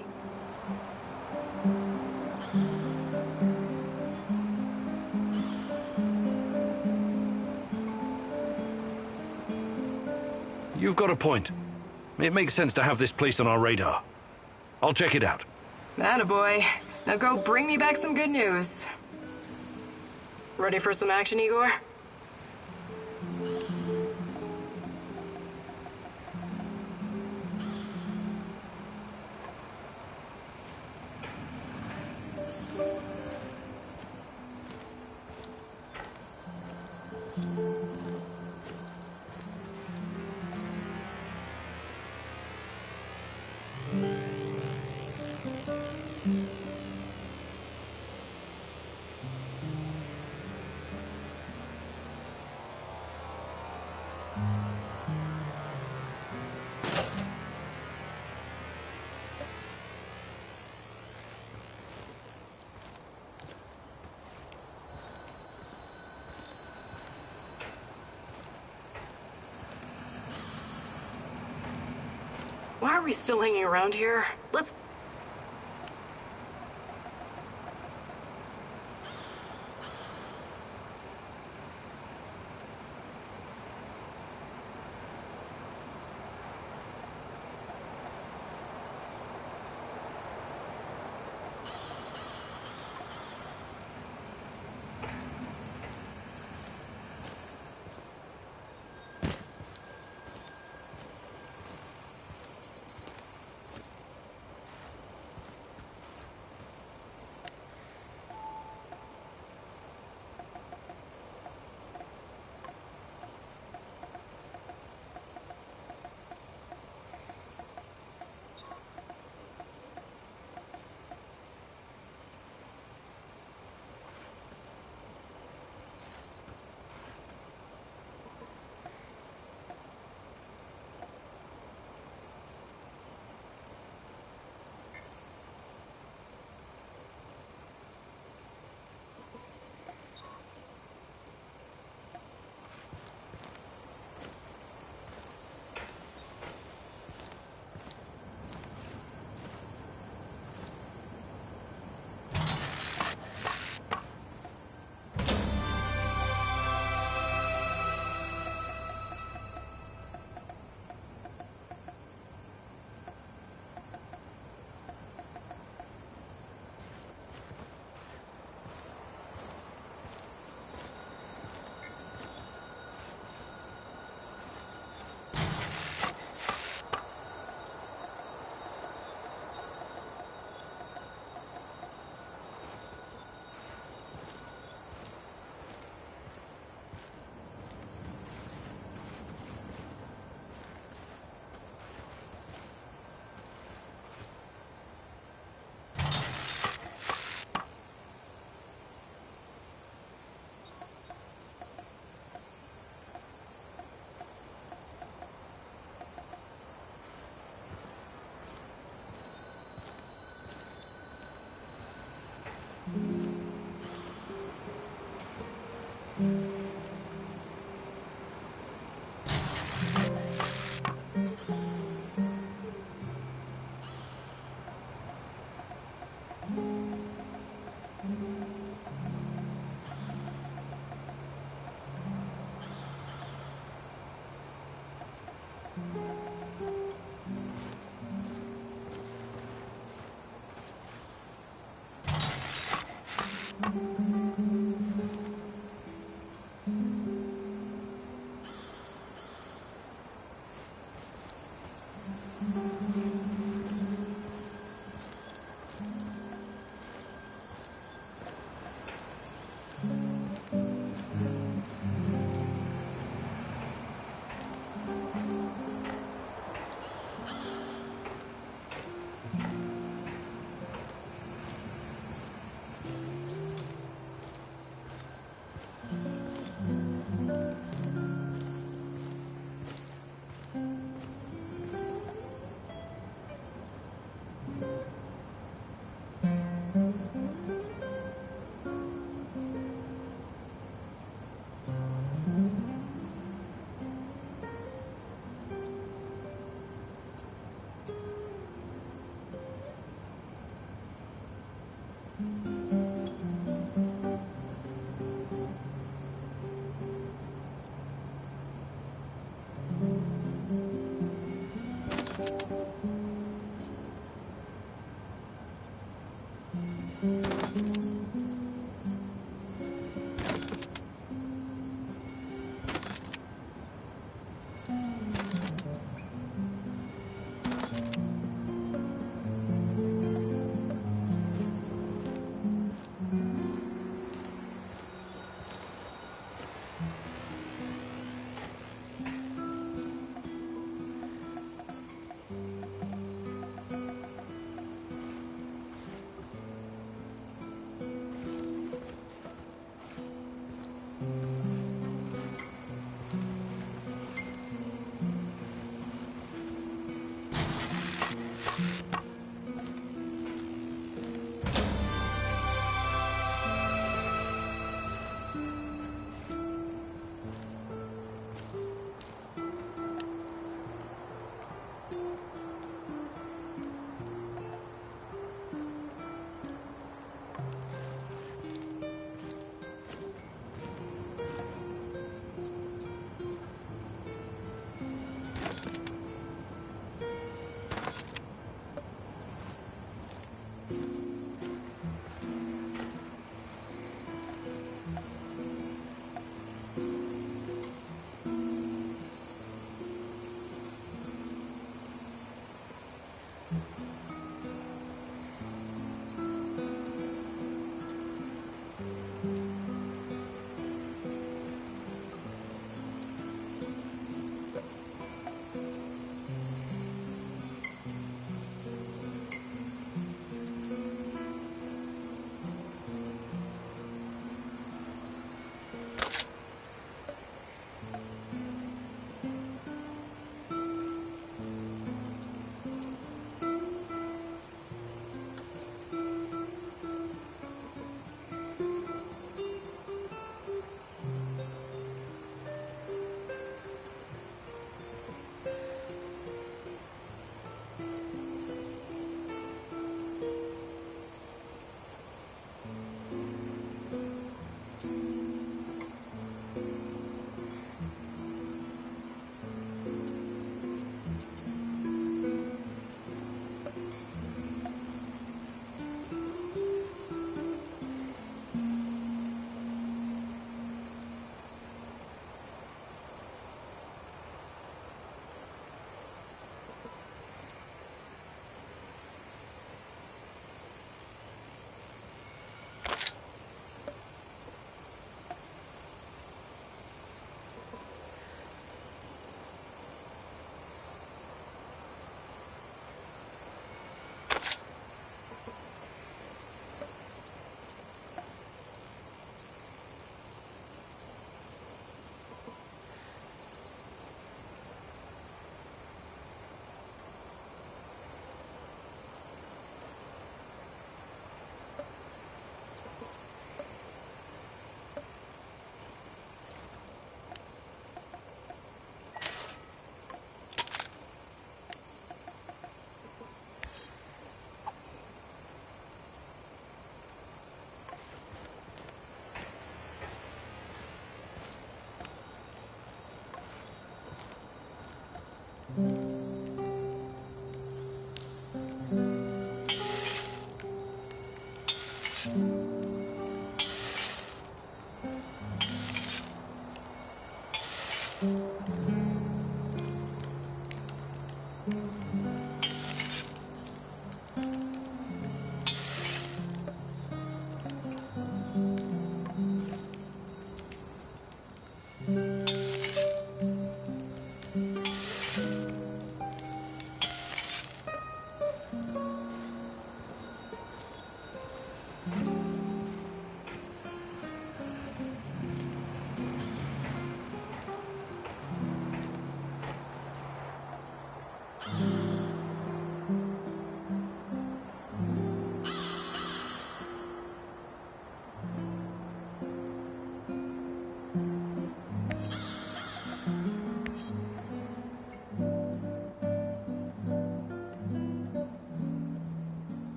You've got a point. It makes sense to have this place on our radar. I'll check it out. Attaboy. Now go bring me back some good news. Ready for some action, Igor? Why are we still hanging around here? Let's...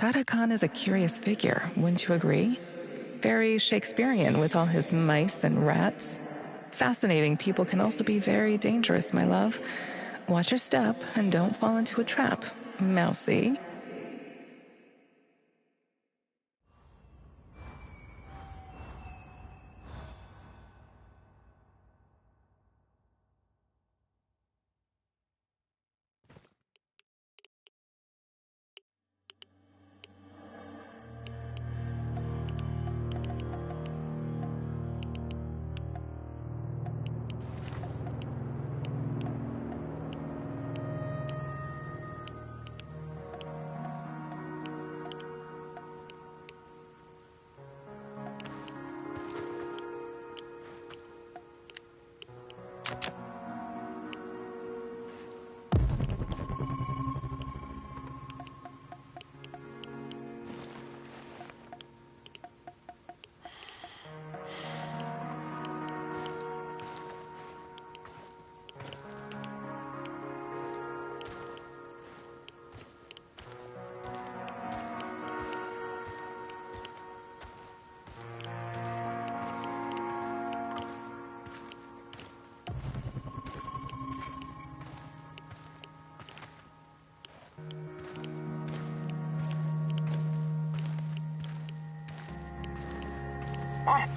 Dada Khan is a curious figure, wouldn't you agree? Very Shakespearean with all his mice and rats. Fascinating people can also be very dangerous, my love. Watch your step and don't fall into a trap, Mousy. What?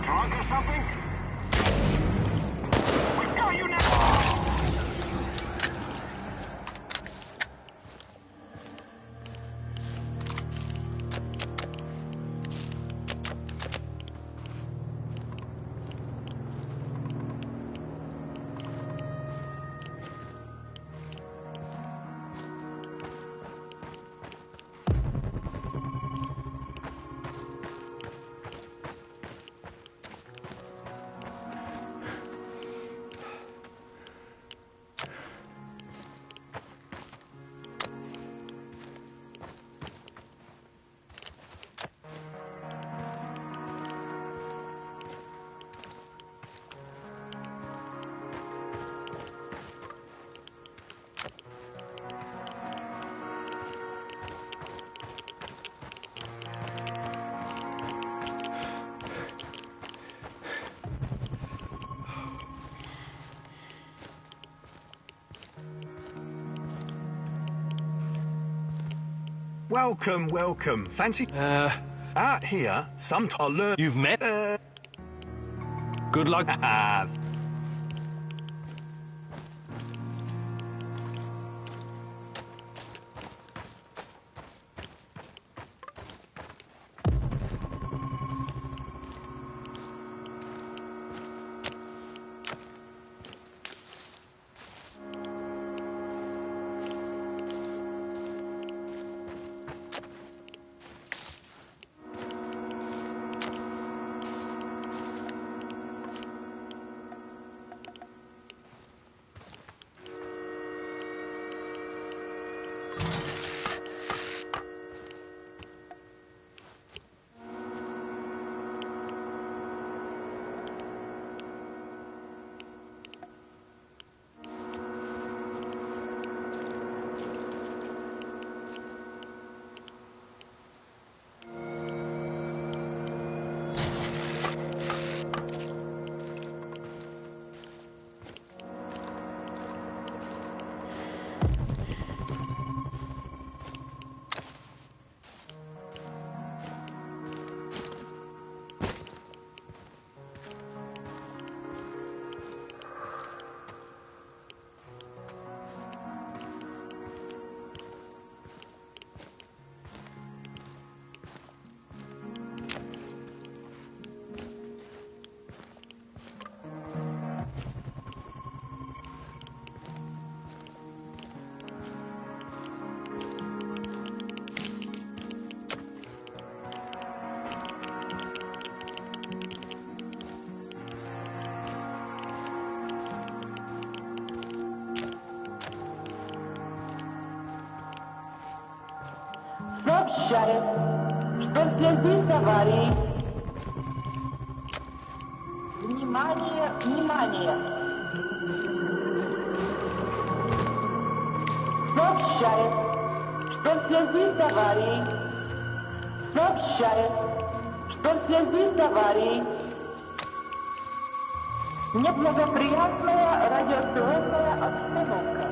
Drunk or something? We got you now! Welcome, welcome. Fancy? Out here, some I'll learn. You've met? Good luck. Сообщает, что вследствие с аварией. Внимание, внимание! Сообщает, что вследствие с аварией. Сообщает, что вследствие с аварией. Неблагоприятная радиационная обстановка.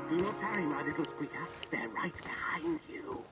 No time, my little squeaker. They're right behind you.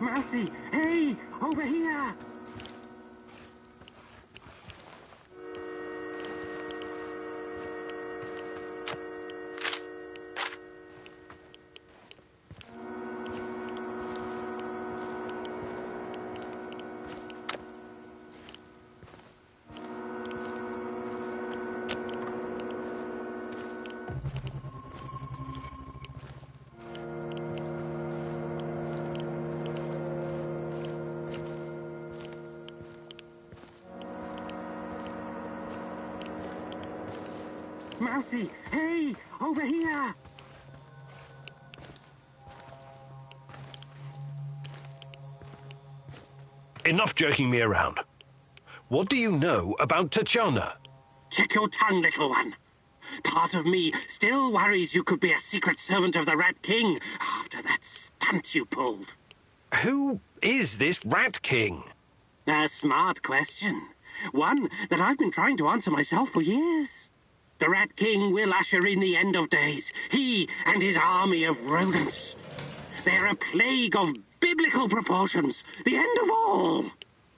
Mercy! Hey! Over here! Mousy, hey, over here! Enough jerking me around. What do you know about Tatiana? Check your tongue, little one. Part of me still worries you could be a secret servant of the Rat King after that stunt you pulled. Who is this Rat King? A smart question. One that I've been trying to answer myself for years. The Rat King will usher in the end of days. He and his army of rodents. They're a plague of biblical proportions. The end of all.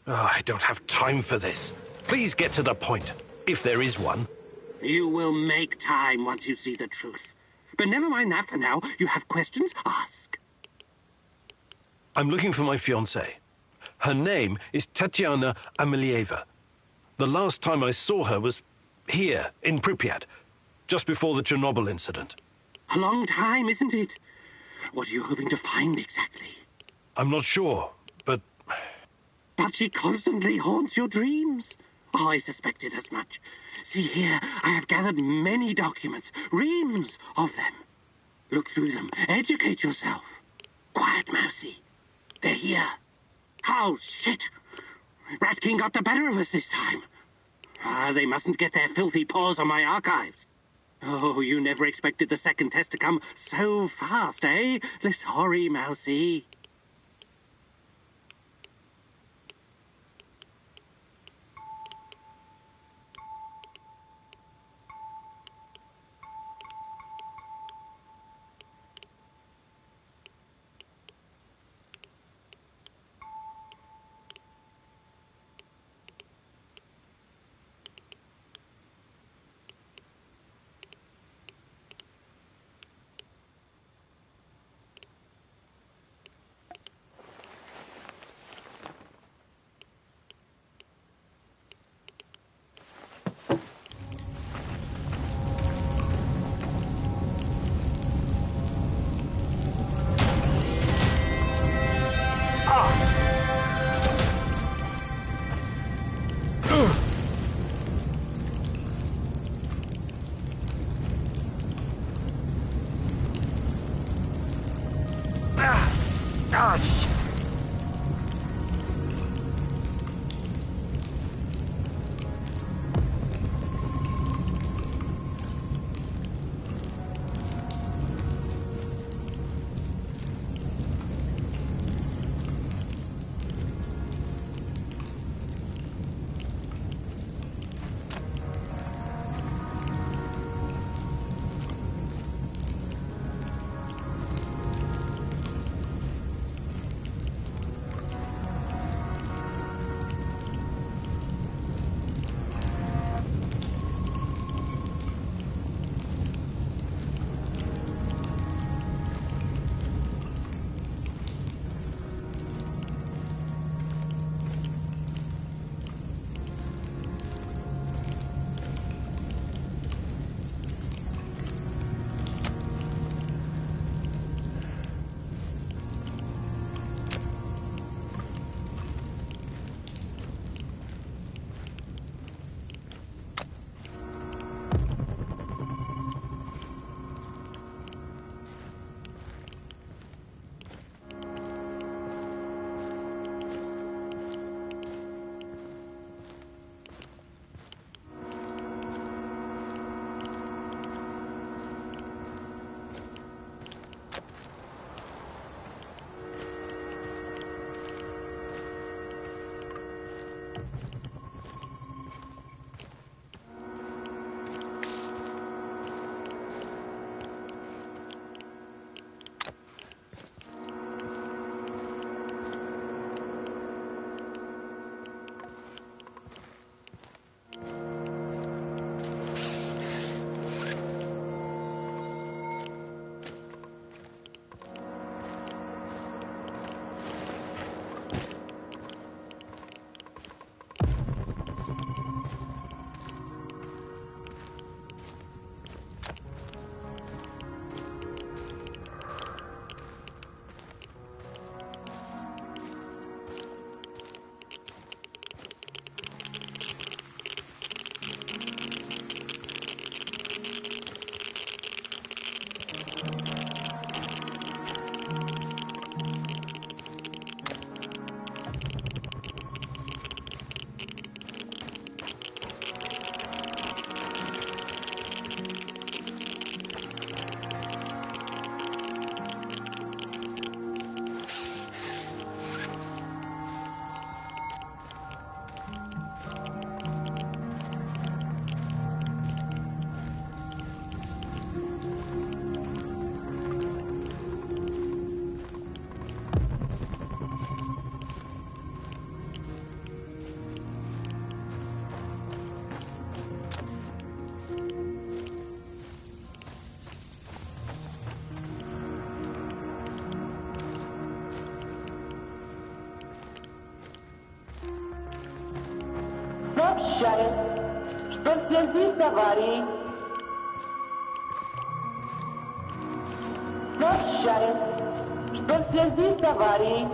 Oh, I don't have time for this. Please get to the point, if there is one. You will make time once you see the truth. But never mind that for now. You have questions? Ask. I'm looking for my fiancée. Her name is Tatiana Amelieva. The last time I saw her was here, in Pripyat, just before the Chernobyl incident. A long time, isn't it? What are you hoping to find exactly? I'm not sure, but... But she constantly haunts your dreams. Oh, I suspected as much. See here, I have gathered many documents, reams of them. Look through them, educate yourself. Quiet, Mousy. They're here. Oh, shit. Rat King got the better of us this time. They mustn't get their filthy paws on my archives. Oh, you never expected the second test to come so fast, eh? Sorry, Mousy. шарит? Что все здесь, товарищ? Кто шарит? Что все здесь, товарищ?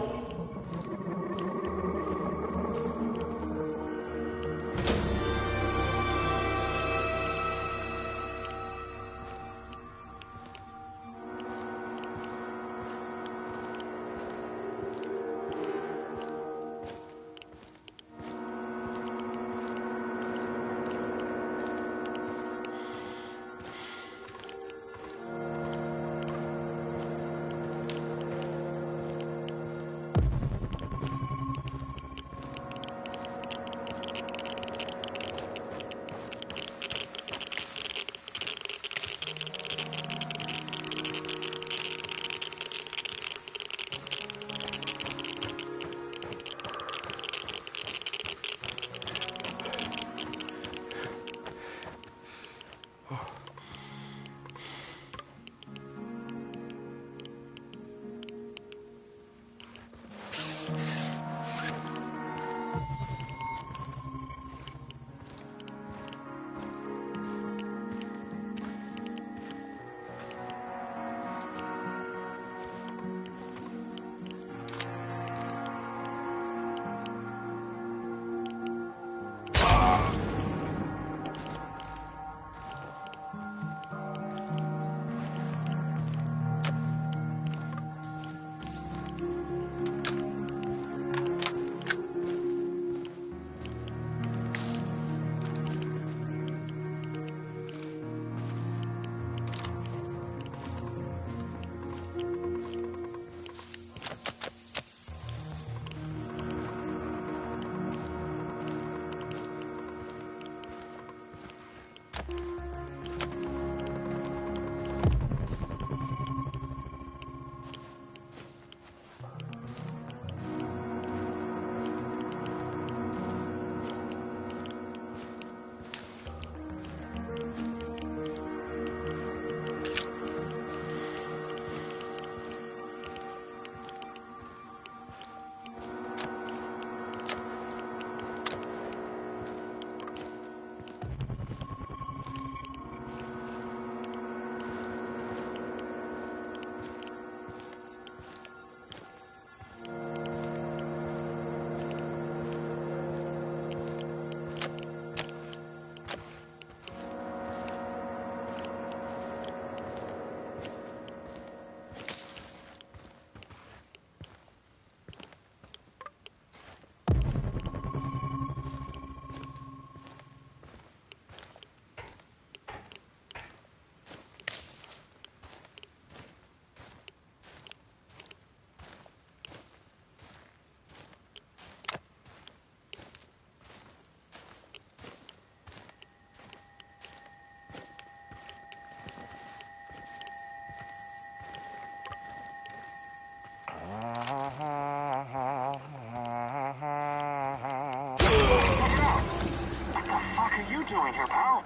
Doing here, pal?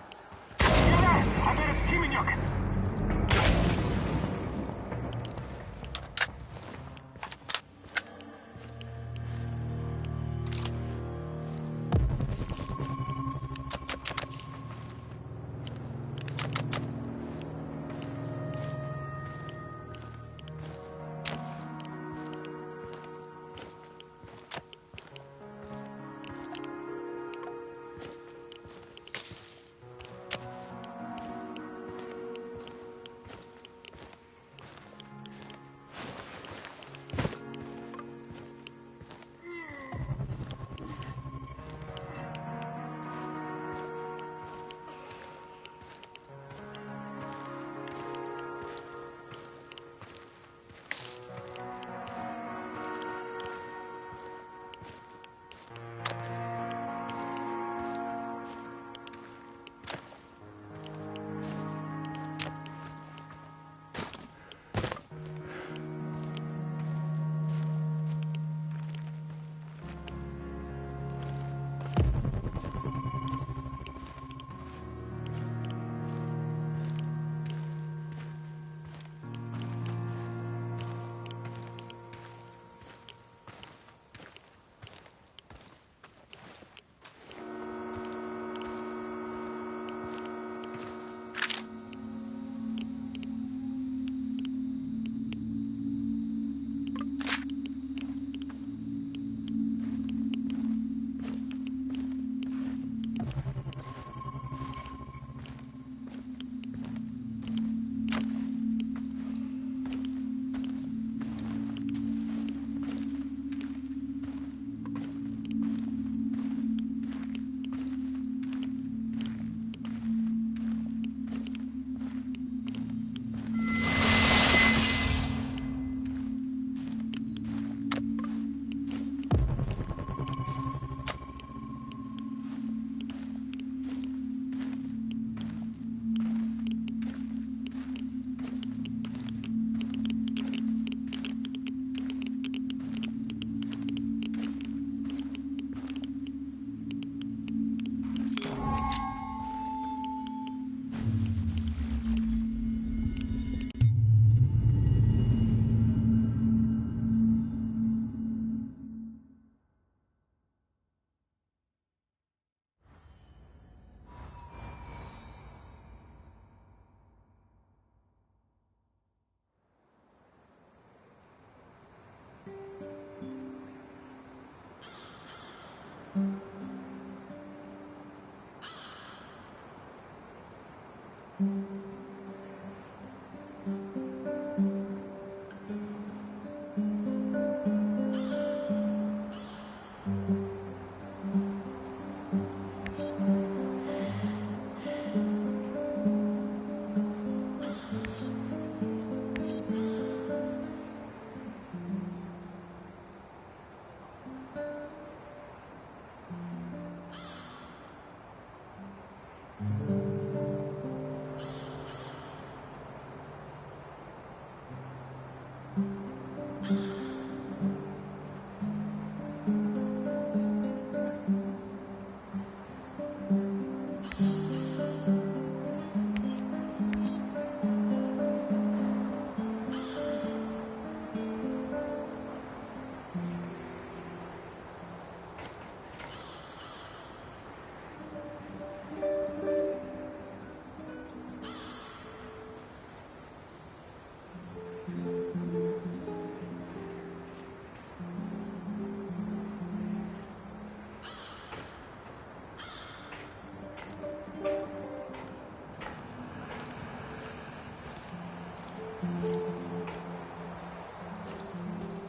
Get out! I bet it's Kiminyuk!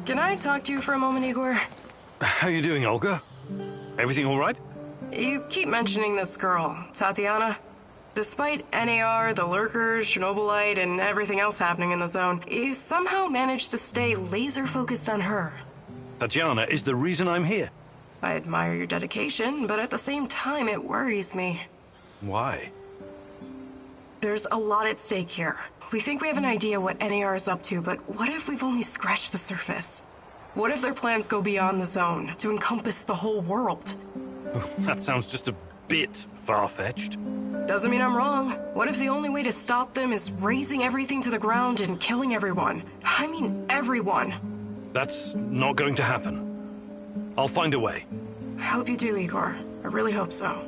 Can I talk to you for a moment, Igor? How you doing, Olga? Everything all right? You keep mentioning this girl, Tatiana. Despite NAR, the Lurkers, Chernobylite, and everything else happening in the zone, you somehow managed to stay laser-focused on her. Tatiana is the reason I'm here. I admire your dedication, but at the same time, it worries me. Why? There's a lot at stake here. We think we have an idea what NAR is up to, but what if we've only scratched the surface? What if their plans go beyond the zone, to encompass the whole world? That sounds just a bit far-fetched. Doesn't mean I'm wrong. What if the only way to stop them is razing everything to the ground and killing everyone? I mean everyone. That's not going to happen. I'll find a way. I hope you do, Igor. I really hope so.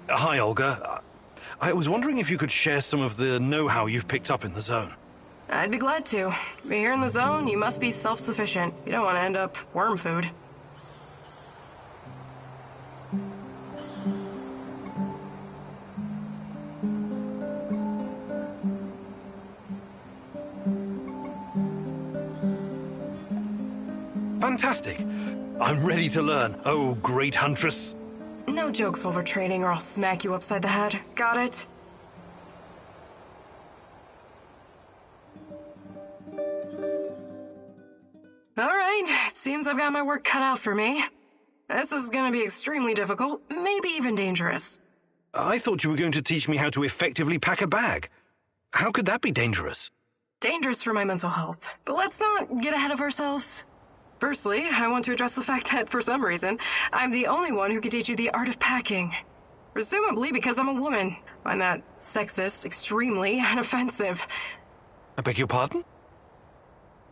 Hi, Olga. I was wondering if you could share some of the know-how you've picked up in the zone. I'd be glad to. But here in the zone, you must be self-sufficient. You don't want to end up worm food. Fantastic. I'm ready to learn. Oh, great huntress. No jokes while we're training or I'll smack you upside the head. Got it? Alright, it seems I've got my work cut out for me. This is gonna be extremely difficult, maybe even dangerous. I thought you were going to teach me how to effectively pack a bag. How could that be dangerous? Dangerous for my mental health. But let's not get ahead of ourselves. Firstly, I want to address the fact that, for some reason, I'm the only one who can teach you the art of packing. Presumably because I'm a woman. I find that sexist, extremely, and offensive. I beg your pardon?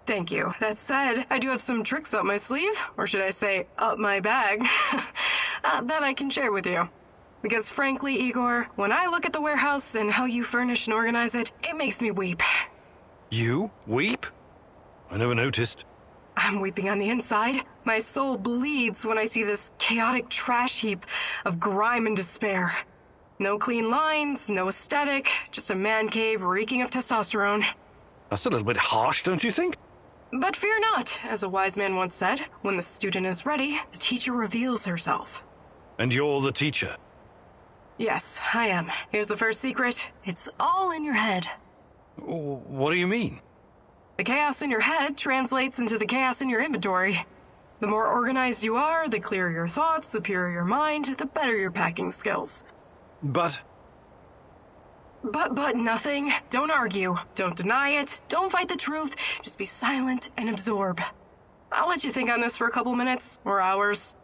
Thank you. That said, I do have some tricks up my sleeve, or should I say, up my bag, that I can share with you. Because frankly, Igor, when I look at the warehouse and how you furnish and organize it, it makes me weep. You weep? I never noticed. I'm weeping on the inside. My soul bleeds when I see this chaotic trash heap of grime and despair. No clean lines, no aesthetic, just a man cave reeking of testosterone. That's a little bit harsh, don't you think? But fear not, as a wise man once said, when the student is ready, the teacher reveals herself. And you're the teacher? Yes, I am. Here's the first secret. It's all in your head. What do you mean? The chaos in your head translates into the chaos in your inventory. The more organized you are, the clearer your thoughts, the purer your mind, the better your packing skills. But nothing. Don't argue. Don't deny it. Don't fight the truth. Just be silent and absorb. I'll let you think on this for a couple minutes or hours.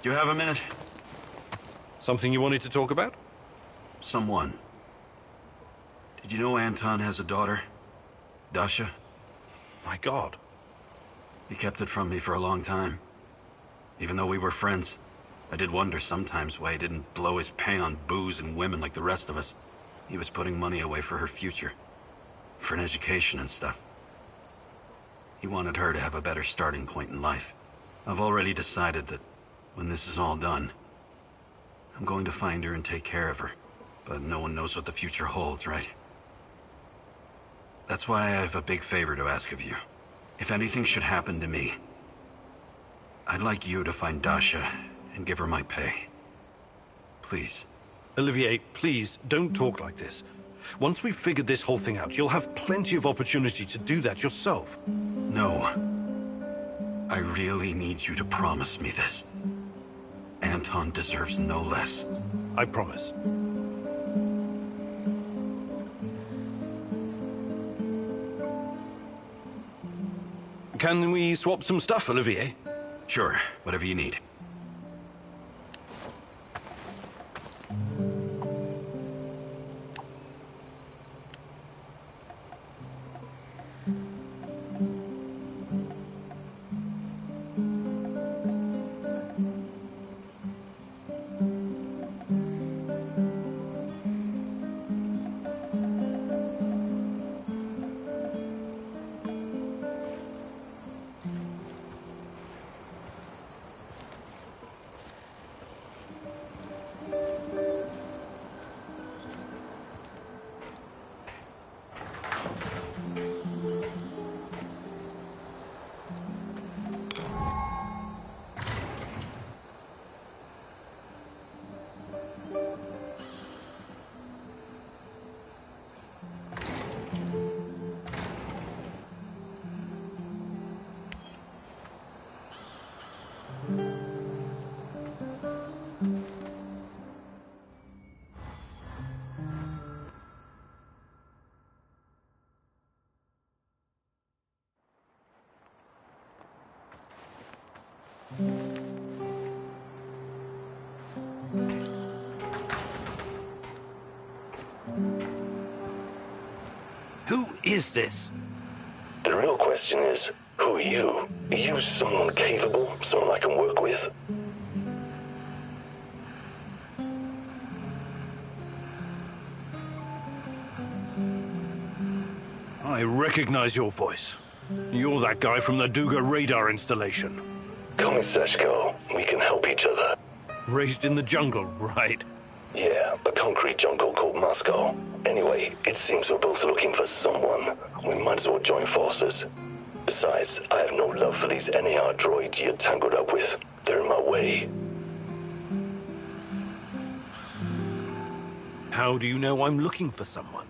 Do you have a minute? Something you wanted to talk about? Someone. Did you know Anton has a daughter? Dasha? My God. He kept it from me for a long time. Even though we were friends, I did wonder sometimes why he didn't blow his pay on booze and women like the rest of us. He was putting money away for her future. For an education and stuff. He wanted her to have a better starting point in life. I've already decided that when this is all done, I'm going to find her and take care of her. But no one knows what the future holds, right? That's why I have a big favor to ask of you. If anything should happen to me, I'd like you to find Dasha and give her my pay. Please. Olivier, please, don't talk like this. Once we've figured this whole thing out, you'll have plenty of opportunity to do that yourself. No. I really need you to promise me this. Anton deserves no less. I promise. Can we swap some stuff, Olivier? Sure, whatever you need. Who is this? The real question is, who are you? Are you someone capable? Someone I can work with? I recognize your voice. You're that guy from the Duga radar installation. Call me Seshko. We can help each other. Raised in the jungle, right? Yeah, a concrete jungle called Moscow. Anyway, it seems we're both looking for someone. We might as well join forces. Besides, I have no love for these NAR droids you're tangled up with. They're in my way. How do you know I'm looking for someone?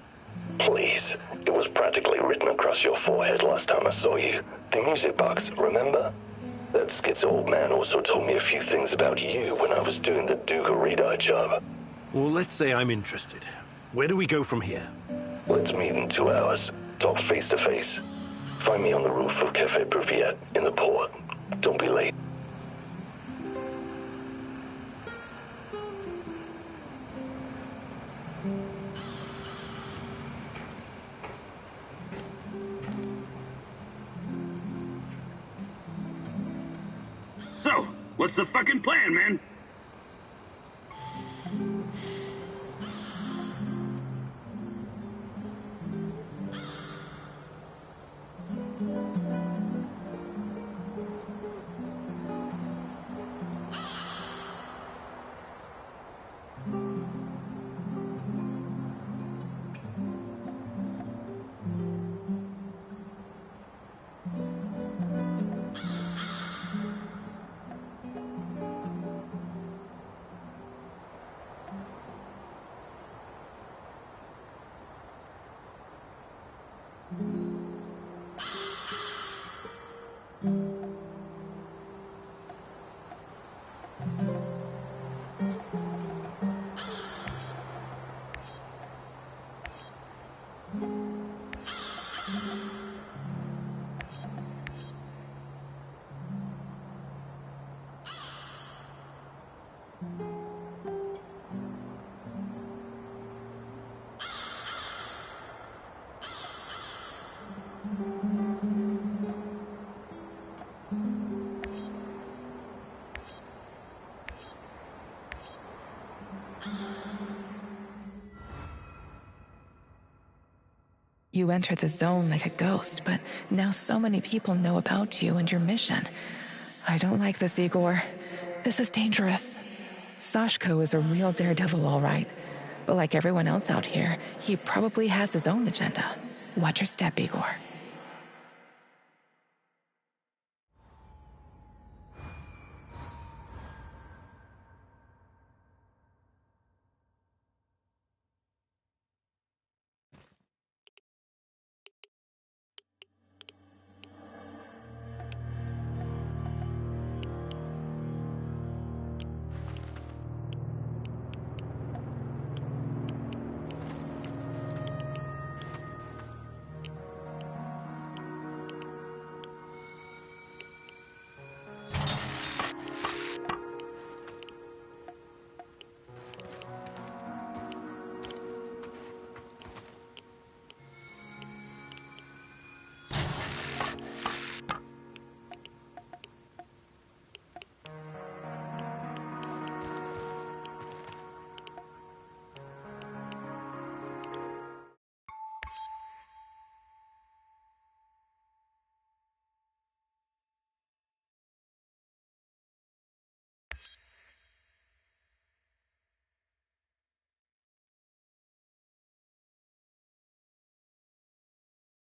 Please. It was practically written across your forehead last time I saw you. The music box, remember? That schizo old man also told me a few things about you when I was doing the Duga radar job. Well, let's say I'm interested. Where do we go from here? Let's meet in 2 hours. Talk face to face. Find me on the roof of Cafe Privyet in the port. Don't be late. So, what's the fucking plan, man? You enter the zone like a ghost, but now so many people know about you and your mission. I don't like this, Igor. This is dangerous. Sashko is a real daredevil, all right. But like everyone else out here, he probably has his own agenda. Watch your step, Igor.